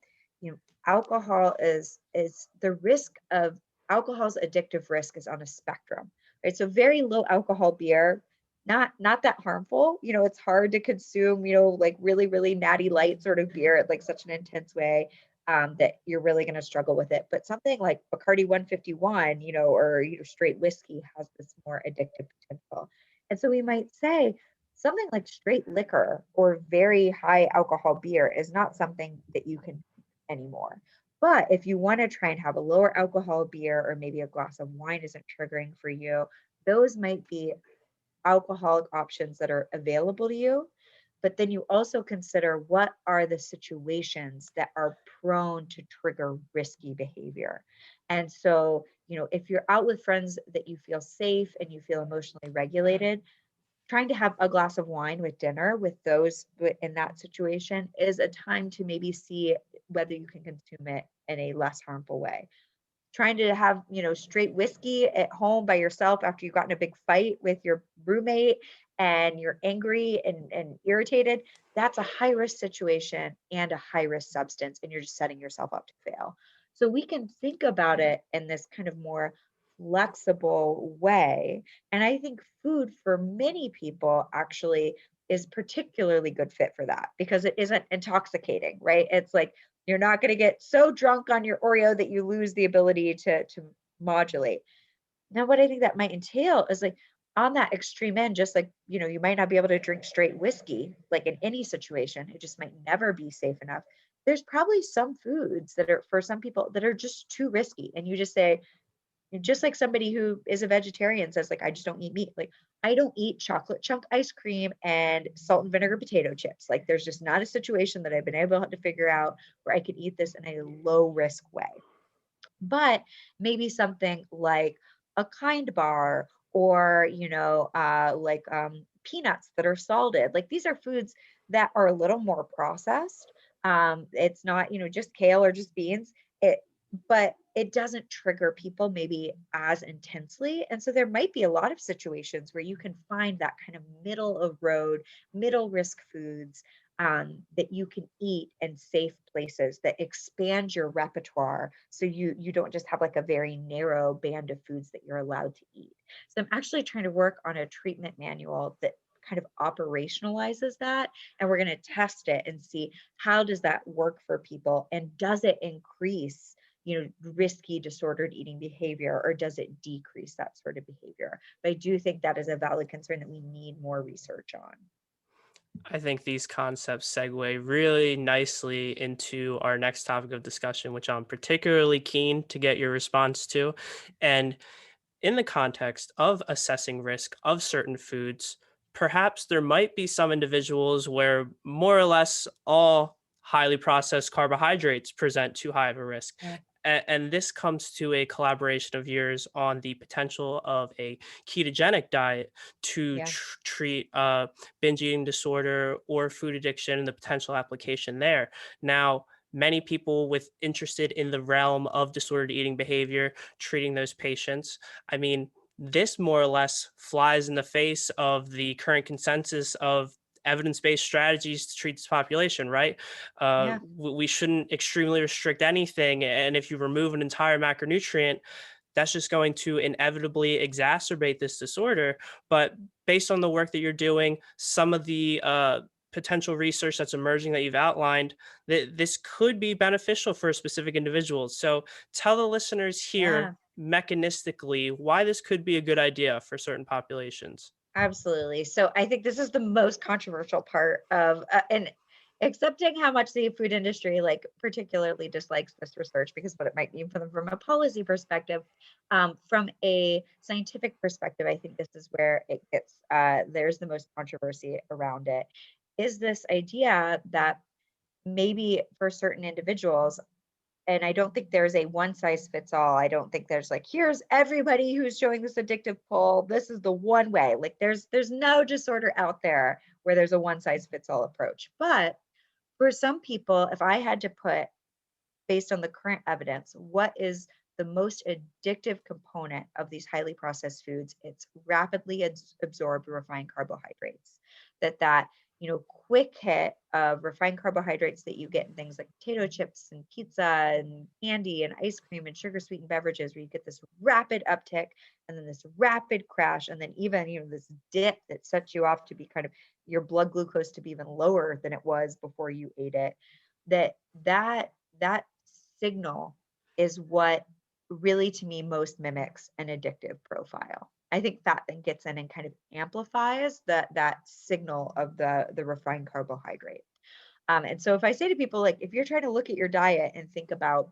alcohol is the risk of alcohol's addictive risk is on a spectrum, right? So very low alcohol beer, not that harmful. It's hard to consume, like really, really natty light sort of beer at like such an intense way, that you're really going to struggle with it. But something like Bacardi 151, or straight whiskey has this more addictive potential. And so we might say something like straight liquor or very high alcohol beer is not something that you can anymore. But if you want to try and have a lower alcohol beer or maybe a glass of wine isn't triggering for you, those might be alcoholic options that are available to you. But then you also consider what are the situations that are prone to trigger risky behavior. And so, if you're out with friends that you feel safe and you feel emotionally regulated, trying to have a glass of wine with dinner with those in that situation is a time to maybe see whether you can consume it in a less harmful way. Trying to have, straight whiskey at home by yourself after you've gotten a big fight with your roommate and you're angry and irritated, that's a high risk situation and a high risk substance, and you're just setting yourself up to fail. So we can think about it in this kind of more flexible way. And I think food for many people actually is particularly good fit for that because it isn't intoxicating, right? It's like you're not going to get so drunk on your Oreo that you lose the ability to modulate. Now, what I think that might entail is like on that extreme end, just like, you might not be able to drink straight whiskey, like in any situation, it just might never be safe enough. There's probably some foods that are for some people that are just too risky. And you just say, just like somebody who is a vegetarian says, like, I just don't eat meat. Like, I don't eat chocolate chunk ice cream and salt and vinegar potato chips. Like, there's just not a situation that I've been able to figure out where I could eat this in a low risk way. But maybe something like a kind bar or, like peanuts that are salted. Like, these are foods that are a little more processed. It's not, just kale or just beans. It, but it doesn't trigger people maybe as intensely. And so there might be a lot of situations where you can find that kind of middle of road, middle risk foods, that you can eat in safe places that expand your repertoire so you don't just have like a very narrow band of foods that you're allowed to eat. So I'm actually trying to work on a treatment manual that kind of operationalizes that, and we're going to test it and see how does that work for people, and does it increase risky disordered eating behavior, or does it decrease that sort of behavior? But I do think that is a valid concern that we need more research on. I think these concepts segue really nicely into our next topic of discussion, which I'm particularly keen to get your response to. And in the context of assessing risk of certain foods, perhaps there might be some individuals where more or less all highly processed carbohydrates present too high of a risk. Yeah. And this comes to a collaboration of yours on the potential of a ketogenic diet to Yeah. treat binge eating disorder or food addiction and the potential application there. Now, many people with interested in the realm of disordered eating behavior treating those patients. I mean, this more or less flies in the face of the current consensus of evidence-based strategies to treat this population, right? Yeah. We shouldn't extremely restrict anything, and if you remove an entire macronutrient, that's just going to inevitably exacerbate this disorder. But based on the work that you're doing, some of the potential research that's emerging that you've outlined, that this could be beneficial for specific individuals. So tell the listeners here Yeah. mechanistically why this could be a good idea for certain populations. Absolutely. So I think this is the most controversial part of, and accepting how much the food industry like particularly dislikes this research because what it might mean for them from a policy perspective. From a scientific perspective, I think this is where it gets there's the most controversy around it, is this idea that maybe for certain individuals, and I don't think there's a one size fits all. I don't think there's like, here's everybody who's showing this addictive pull. This is the one way. Like there's no disorder out there where there's a one size fits all approach. But for some people, if I had to put, based on the current evidence, what is the most addictive component of these highly processed foods? It's rapidly absorbed refined carbohydrates. That quick hit of refined carbohydrates that you get in things like potato chips and pizza and candy and ice cream and sugar sweetened beverages, where you get this rapid uptick and then this rapid crash, and then even this dip that sets you off to be kind of your blood glucose to be even lower than it was before you ate it. That signal is what really, to me, most mimics an addictive profile. I think fat then gets in and kind of amplifies that signal of the refined carbohydrate. And so if I say to people, like, if you're trying to look at your diet and think about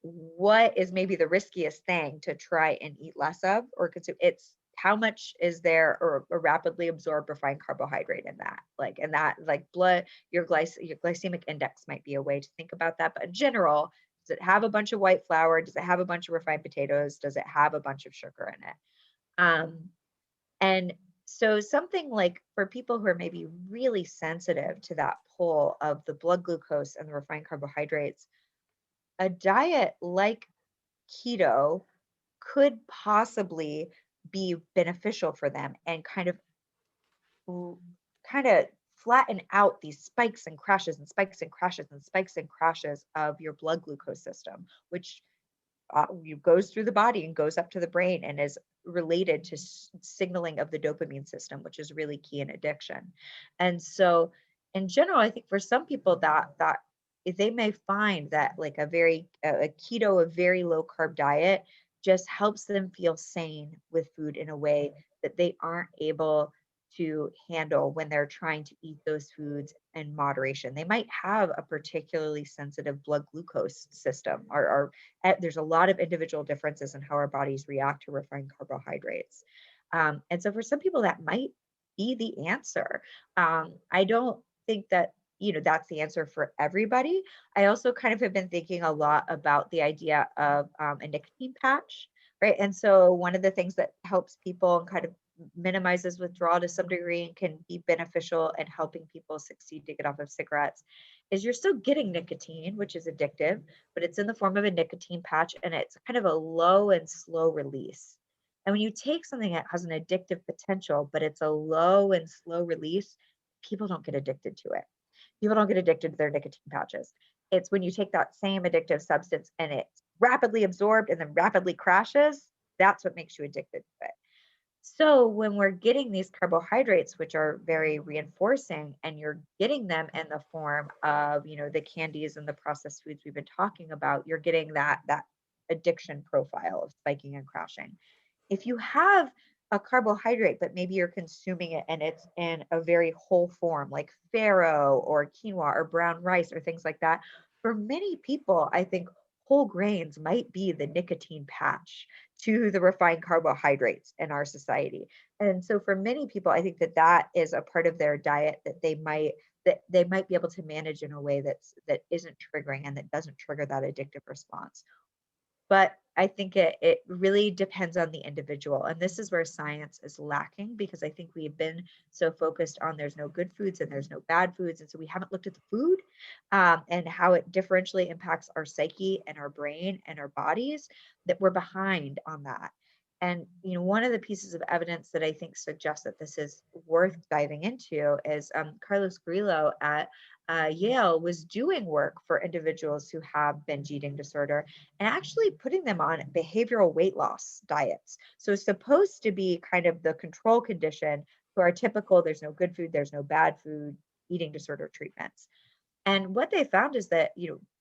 what is maybe the riskiest thing to try and eat less of or consume, it's how much is there or a rapidly absorbed refined carbohydrate in that, like, and that like blood, your glycemic index might be a way to think about that. But in general, does it have a bunch of white flour? Does it have a bunch of refined potatoes? Does it have a bunch of sugar in it? And so something like for people who are maybe really sensitive to that pull of the blood glucose and the refined carbohydrates, a diet like keto could possibly be beneficial for them and kind of flatten out these spikes and crashes and spikes and crashes and spikes and crashes of your blood glucose system, which goes through the body and goes up to the brain and is related to signaling of the dopamine system, which is really key in addiction. And so, in general, I think for some people that if they may find that like a keto, a very low carb diet just helps them feel sane with food in a way that they aren't able to handle when they're trying to eat those foods in moderation. They might have a particularly sensitive blood glucose system, or there's a lot of individual differences in how our bodies react to refined carbohydrates. And so for some people, that might be the answer. I don't think that that's the answer for everybody. I also kind of have been thinking a lot about the idea of a nicotine patch, right? And so one of the things that helps people and kind of minimizes withdrawal to some degree and can be beneficial in helping people succeed to get off of cigarettes is you're still getting nicotine, which is addictive, but it's in the form of a nicotine patch and it's kind of a low and slow release. And when you take something that has an addictive potential, but it's a low and slow release, people don't get addicted to it. People don't get addicted to their nicotine patches. It's when you take that same addictive substance and it's rapidly absorbed and then rapidly crashes, that's what makes you addicted to it. So when we're getting these carbohydrates, which are very reinforcing, and you're getting them in the form of, the candies and the processed foods we've been talking about, you're getting that addiction profile of spiking and crashing. If you have a carbohydrate, but maybe you're consuming it and it's in a very whole form, like farro or quinoa or brown rice or things like that, for many people, I think whole grains might be the nicotine patch to the refined carbohydrates in our society. And so for many people, I think that is a part of their diet that they might be able to manage in a way that isn't triggering and that doesn't trigger that addictive response. But I think it really depends on the individual. And this is where science is lacking, because I think we've been so focused on there's no good foods and there's no bad foods. And so we haven't looked at the food and how it differentially impacts our psyche and our brain and our bodies, that we're behind on that. And one of the pieces of evidence that I think suggests that this is worth diving into is Carlos Grillo at Yale was doing work for individuals who have binge eating disorder and actually putting them on behavioral weight loss diets. So it's supposed to be kind of the control condition to our typical there's no good food, there's no bad food eating disorder treatments. And what they found is that,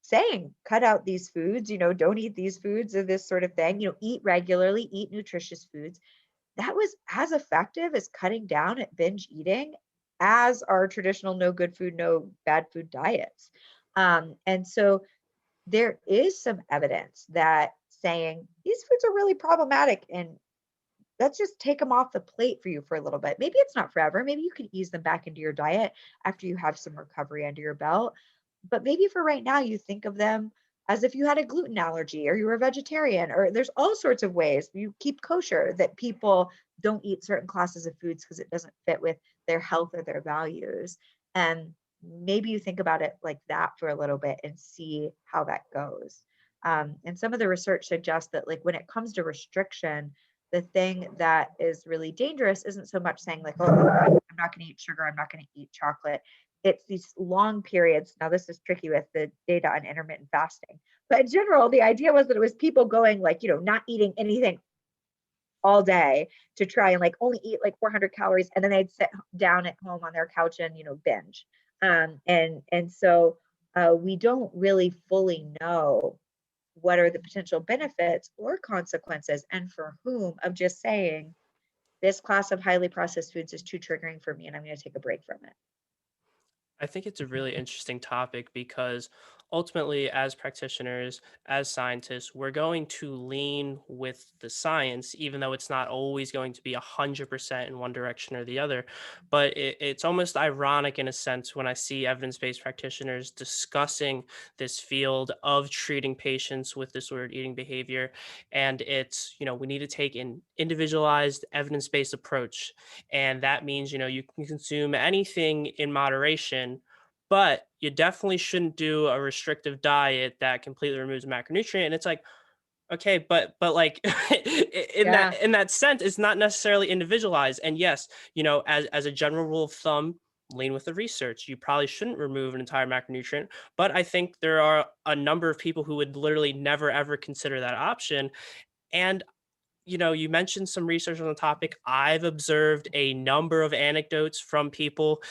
saying cut out these foods, don't eat these foods or this sort of thing, eat regularly, eat nutritious foods, that was as effective as cutting down at binge eating as our traditional no good food, no bad food diets. And so there is some evidence that saying these foods are really problematic and let's just take them off the plate for you for a little bit. Maybe it's not forever. Maybe you can ease them back into your diet after you have some recovery under your belt. But maybe for right now, you think of them as if you had a gluten allergy or you were a vegetarian, or there's all sorts of ways you keep kosher that people don't eat certain classes of foods because it doesn't fit with their health or their values. And maybe you think about it like that for a little bit and see how that goes. And some of the research suggests that, like, when it comes to restriction, the thing that is really dangerous isn't so much saying, like, oh, I'm not going to eat sugar, I'm not going to eat chocolate. It's these long periods. Now, this is tricky with the data on intermittent fasting. But in general, the idea was that it was people going, like, not eating anything all day to try and, like, only eat like 400 calories. And then they'd sit down at home on their couch and, binge. And so we don't really fully know what are the potential benefits or consequences and for whom of just saying this class of highly processed foods is too triggering for me and I'm going to take a break from it. I think it's a really interesting topic because ultimately, as practitioners, as scientists, we're going to lean with the science, even though it's not always going to be 100% in one direction or the other. But it's almost ironic in a sense when I see evidence based practitioners discussing this field of treating patients with disordered eating behavior. And it's, we need to take an individualized evidence based approach, and that means you can consume anything in moderation, but you definitely shouldn't do a restrictive diet that completely removes a macronutrient. And it's like, okay, but like in that Yeah. in that sense, it's not necessarily individualized. And yes, as a general rule of thumb, lean with the research, you probably shouldn't remove an entire macronutrient. But I think there are a number of people who would literally never ever consider that option. And you mentioned some research on the topic. I've observed a number of anecdotes from people,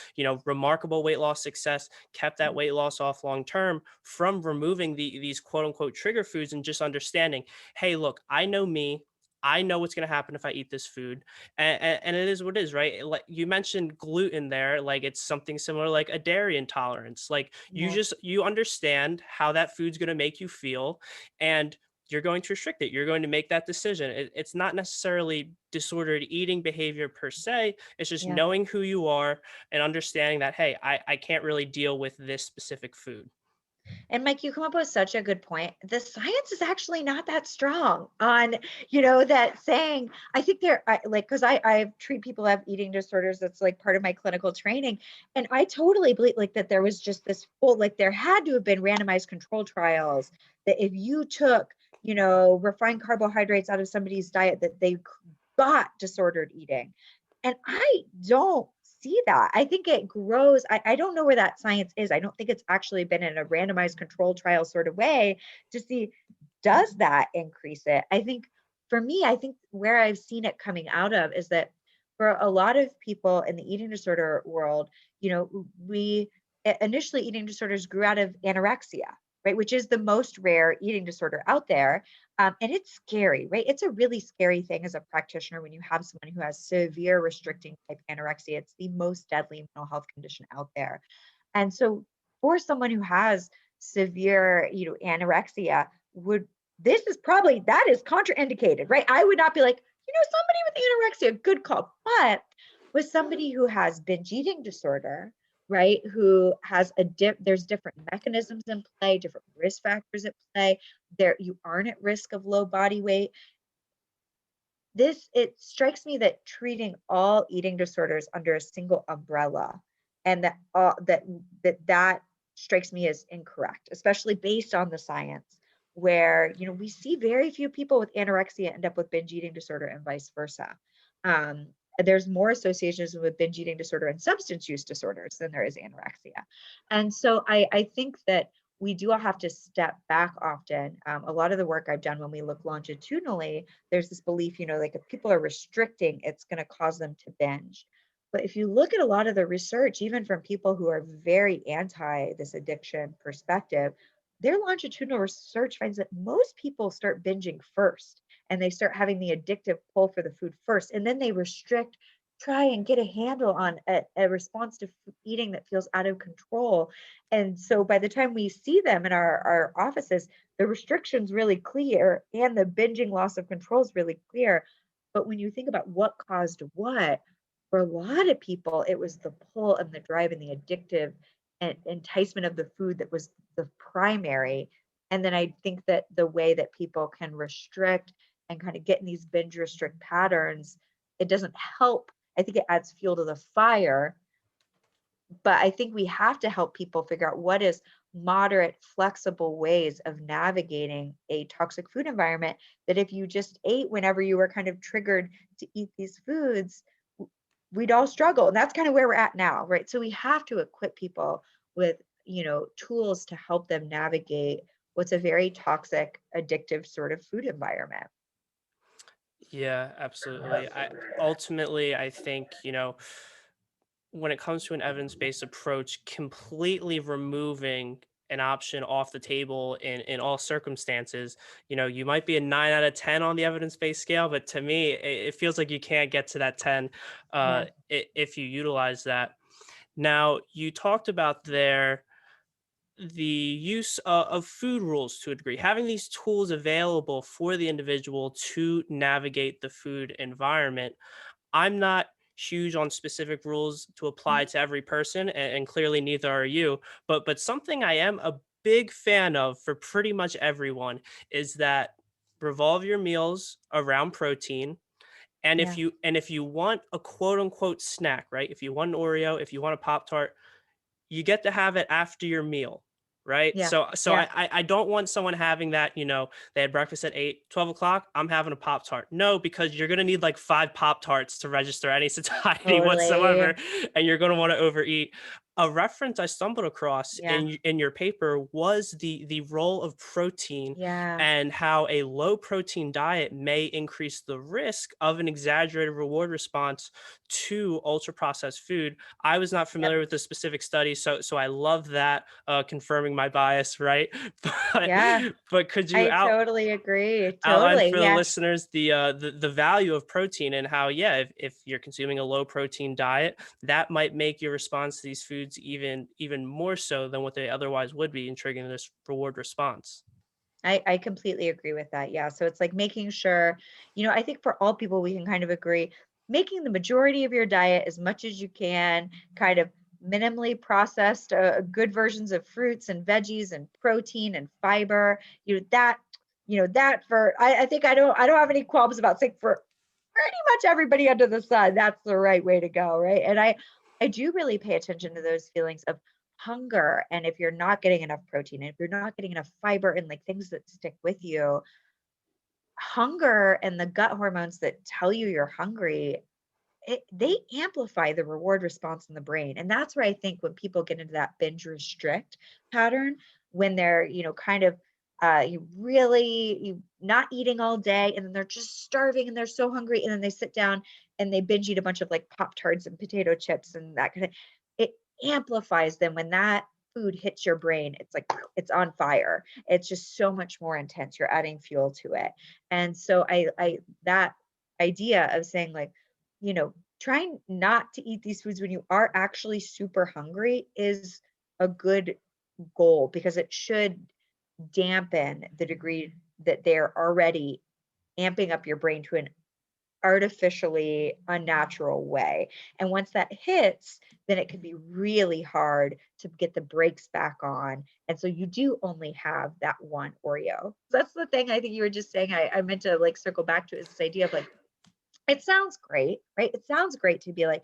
remarkable weight loss success, kept that weight loss off long term from removing these quote unquote trigger foods and just understanding, hey, look, I know me. I know what's going to happen if I eat this food. And it is what it is, right? Like you mentioned gluten there, like it's something similar like a dairy intolerance. Like Yeah. you understand how that food's going to make you feel. And you're going to restrict it. You're going to make that decision. It's not necessarily disordered eating behavior per se. It's just Yeah. knowing who you are and understanding that, hey, I can't really deal with this specific food. And Mike, you come up with such a good point. The science is actually not that strong on, that saying. I think because I treat people who have eating disorders. That's like part of my clinical training. And I totally believe like that there was just this full, like there had to have been randomized control trials that if you took, refined carbohydrates out of somebody's diet, that they got disordered eating. And I don't see that. I think it grows. I don't know where that science is. I don't think it's actually been in a randomized control trial sort of way to see, does that increase it? I think for me, I think where I've seen it coming out of is that for a lot of people in the eating disorder world, we initially eating disorders grew out of anorexia, right? Which is the most rare eating disorder out there. And it's scary, right? It's a really scary thing as a practitioner when you have someone who has severe restricting type anorexia. It's the most deadly mental health condition out there. And so for someone who has severe, anorexia, would this is probably that is contraindicated, right? I would not be like, somebody with anorexia, good call. But with somebody who has binge eating disorder, right, who has there's different mechanisms in play, different risk factors at play. There you aren't at risk of low body weight. It strikes me that treating all eating disorders under a single umbrella, and that strikes me as incorrect, especially based on the science, where we see very few people with anorexia end up with binge eating disorder and vice versa. um, there's more associations with binge eating disorder and substance use disorders than there is anorexia. And so I think that we do have to step back often. A lot of the work I've done when we look longitudinally, there's this belief, like if people are restricting, it's going to cause them to binge. But if you look at a lot of the research, even from people who are very anti this addiction perspective, their longitudinal research finds that most people start binging first and they start having the addictive pull for the food first, and then they restrict try and get a handle on a response to eating that feels out of control. And so by the time we see them in our offices, the restrictions really clear and the binging loss of control is really clear. But when you think about what caused what, for a lot of people, it was the pull and the drive and the addictive and enticement of the food that was the primary. And then I think that the way that people can restrict and kind of get in these binge restrict patterns, it doesn't help. I think it adds fuel to the fire, but I think we have to help people figure out what is moderate, flexible ways of navigating a toxic food environment that if you just ate whenever you were kind of triggered to eat these foods, we'd all struggle. And that's kind of where we're at now, right? So we have to equip people with, tools to help them navigate what's a very toxic, addictive sort of food environment. Yeah, absolutely. I think, when it comes to an evidence-based approach, completely removing an option off the table in all circumstances, you might be a 9 out of 10 on the evidence-based scale, but to me, it feels like you can't get to that 10 Yeah. if you utilize that. Now, you talked about the use of food rules to a degree, having these tools available for the individual to navigate the food environment. I'm not huge on specific rules to apply Mhm. to every person, and clearly neither are you. But something I am a big fan of for pretty much everyone is that revolve your meals around protein. And if Yeah. you want a quote unquote snack, right? If you want an Oreo, if you want a Pop Tart, you get to have it after your meal, right? Yeah. So Yeah. I don't want someone having that, they had breakfast at 8, 12 o'clock. I'm having a Pop Tart. No, because you're gonna need like 5 Pop Tarts to register any satiety whatsoever, Totally. and you're gonna want to overeat. A reference I stumbled across Yeah. in your paper was the role of protein Yeah. and how a low protein diet may increase the risk of an exaggerated reward response to ultra processed food. I was not Yep. familiar with the specific study, so I love that, confirming my bias, right? But Yeah. but could you I totally agree. outline Totally. for the Yeah. listeners the value of protein and how, yeah, if you're consuming a low protein diet, that might make your response to these foods even more so than what they otherwise would be in triggering this reward response. I completely agree with that. Yeah. So it's like making sure, I think for all people, we can kind of agree, making the majority of your diet as much as you can, kind of minimally processed, good versions of fruits and veggies and protein and fiber, that for, I think I don't have any qualms about saying for pretty much everybody under the sun, that's the right way to go. Right. And I do really pay attention to those feelings of hunger, and if you're not getting enough protein, and if you're not getting enough fiber and like things that stick with you, hunger and the gut hormones that tell you you're hungry, they amplify the reward response in the brain. And that's where I think when people get into that binge restrict pattern, when they're, kind of you really not eating all day, and then they're just starving and they're so hungry, and then they sit down and they binge eat a bunch of like Pop Tarts and potato chips and that kind of, it amplifies them when that food hits your brain. It's like it's on fire. It's just so much more intense. You're adding fuel to it. And so I that idea of saying like, trying not to eat these foods when you are actually super hungry is a good goal, because it should dampen the degree that they're already amping up your brain to an artificially unnatural way. And once that hits, then it can be really hard to get the brakes back on. And so you do only have that one Oreo. So that's the thing I think you were just saying. I meant to like circle back to, is this idea of like, it sounds great, right? It sounds great to be like,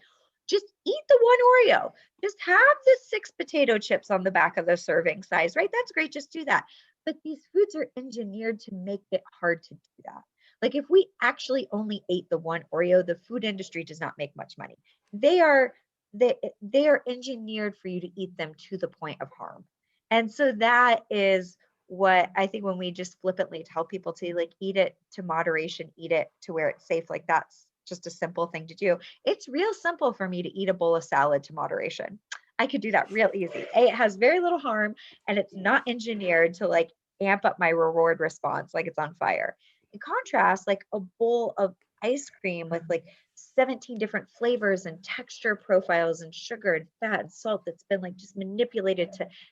just eat the one Oreo. Just have the 6 potato chips on the back of the serving size, right? That's great. Just do that. But these foods are engineered to make it hard to do that. Like if we actually only ate the one Oreo, the food industry does not make much money. They are they are engineered for you to eat them to the point of harm. And so that is what I think when we just flippantly tell people to like eat it to moderation, eat it to where it's safe, like that's just a simple thing to do. It's real simple for me to eat a bowl of salad to moderation. I could do that real easy. It has very little harm, and it's not engineered to like amp up my reward response like it's on fire. In contrast, like a bowl of ice cream with like 17 different flavors and texture profiles and sugar and fat and salt that's been like just manipulated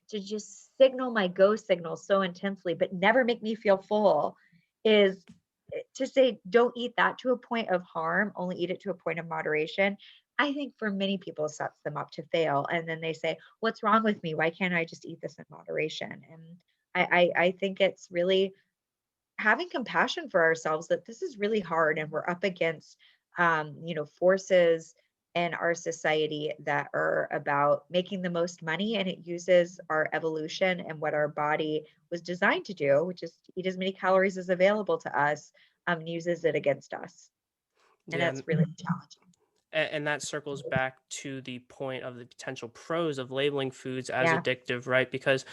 to just signal my go signal so intensely, but never make me feel full, is to say don't eat that to a point of harm, only eat it to a point of moderation. I think for many people sets them up to fail. And then they say, what's wrong with me? Why can't I just eat this in moderation? And I think it's really having compassion for ourselves that this is really hard and we're up against forces in our society that are about making the most money, and it uses our evolution and what our body was designed to do, which is to eat as many calories as available to us, uses it against us, and Yeah. that's really challenging. And that circles back to the point of the potential pros of labeling foods as Yeah, addictive, right? Because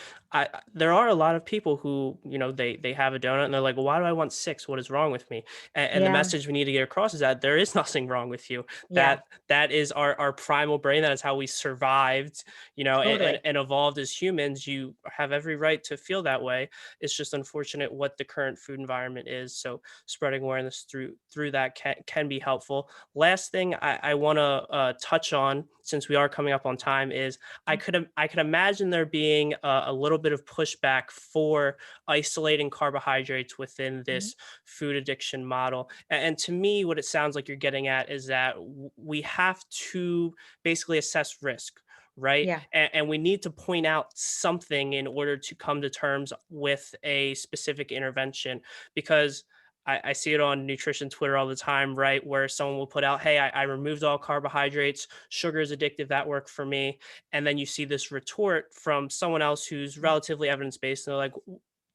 there are a lot of people who, they have a donut and they're like, well, why do I want six? What is wrong with me? And the yeah, message we need to get across is that there is nothing wrong with you. yeah, That is our primal brain. That is how we survived, and, totally. and evolved as humans. You have every right to feel that way. It's just unfortunate what the current food environment is. So spreading awareness through that can be helpful. Last thing I want to touch on, since we are coming up on time, is I could imagine there being a little bit of pushback for isolating carbohydrates within Mhm. this food addiction model. And to me, what it sounds like you're getting at is that we have to basically assess risk. Right. Yeah, And we need to point out something in order to come to terms with a specific intervention, because I see it on nutrition Twitter all the time, right? Where someone will put out, hey, I removed all carbohydrates, sugar is addictive, that worked for me. And then you see this retort from someone else who's mm, relatively evidence-based. And they're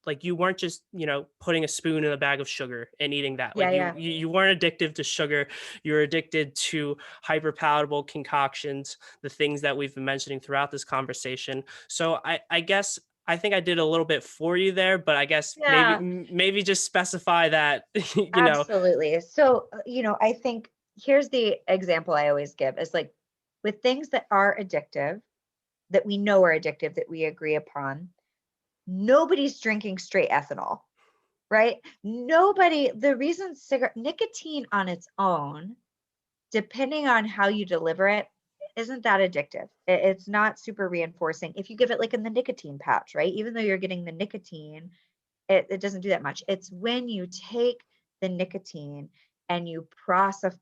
like you weren't just, putting a spoon in a bag of sugar and eating that. yeah, Like yeah, you weren't addicted to sugar. You're addicted to hyper palatable concoctions, the things that we've been mentioning throughout this conversation. So I guess I think I did a little bit for you there, but I guess yeah. maybe just specify that, Absolutely. So, I think here's the example I always give is like with things that are addictive, that we know are addictive, that we agree upon, nobody's drinking straight ethanol, right? Nobody, the reason cigarette nicotine on its own, depending on how you deliver it, isn't that addictive. It's not super reinforcing. If you give it like in the nicotine patch, right? Even though you're getting the nicotine, it doesn't do that much. It's when you take the nicotine and you process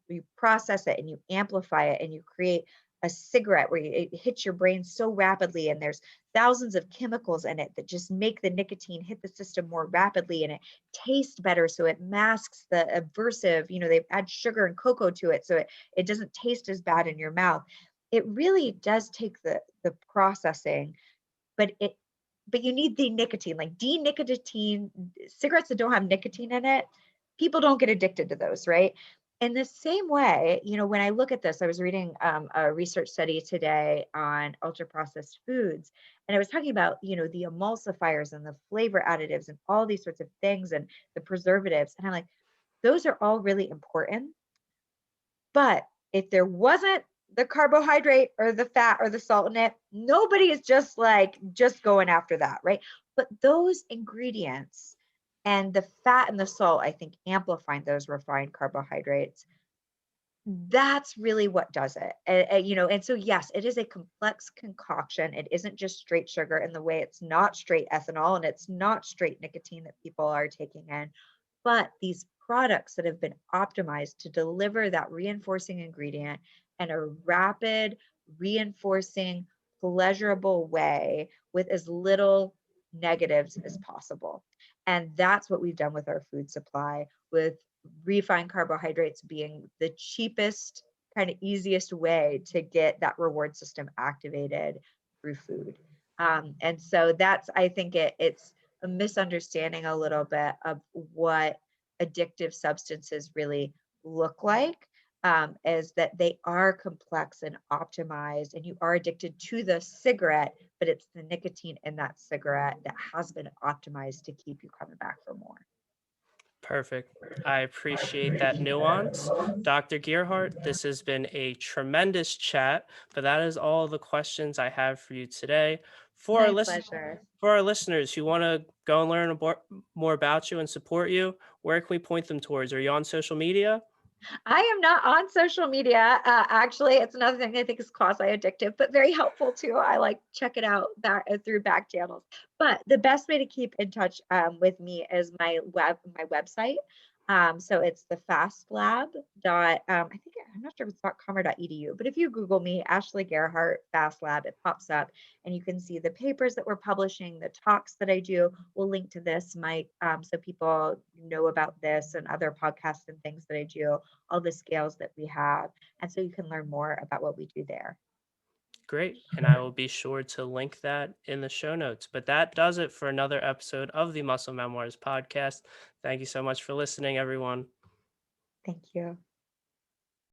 it and you amplify it and you create a cigarette where it hits your brain so rapidly, and there's thousands of chemicals in it that just make the nicotine hit the system more rapidly, and it tastes better, so it masks the aversive, they add sugar and cocoa to it, so it doesn't taste as bad in your mouth. It really does take the processing, but you need the nicotine, like D-nicotine cigarettes that don't have nicotine in it, people don't get addicted to those, right? In the same way, when I look at this, I was reading a research study today on ultra-processed foods, and I was talking about, the emulsifiers and the flavor additives and all these sorts of things and the preservatives. And I'm like, those are all really important. But if there wasn't the carbohydrate or the fat or the salt in it, nobody is just going after that, right? But those ingredients and the fat and the salt, I think, amplifying those refined carbohydrates, that's really what does it. And so yes, it is a complex concoction. It isn't just straight sugar in the way it's not straight ethanol and it's not straight nicotine that people are taking in, but these products that have been optimized to deliver that reinforcing ingredient in a rapid, reinforcing, pleasurable way with as little negatives as possible. And that's what we've done with our food supply, with refined carbohydrates being the cheapest, kind of easiest way to get that reward system activated through food. And so I think it's a misunderstanding a little bit of what addictive substances really look like, is that they are complex and optimized, and you are addicted to the cigarette, but it's the nicotine in that cigarette that has been optimized to keep you coming back for more. Perfect. I appreciate that nuance. Dr. Gearhart, this has been a tremendous chat, but that is all the questions I have for you today. For our My list pleasure. for our listeners who want to go and learn more about you and support you, where can we point them towards? Are you on social media? I am not on social media. Actually, it's another thing I think is quasi-addictive, but very helpful too. I like check it out through back channels. But the best way to keep in touch with me is my website. So it's the Fast Lab dot. I think I'm not sure if it's .com or .edu, but if you Google me, Ashley Gearhardt Fast Lab, it pops up, and you can see the papers that we're publishing, the talks that I do. We'll link to this, Mike, so people know about this and other podcasts and things that I do, all the scales that we have. And so you can learn more about what we do there. Great. And I will be sure to link that in the show notes. But that does it for another episode of the Muscle Memoirs podcast. Thank you so much for listening, everyone. Thank you.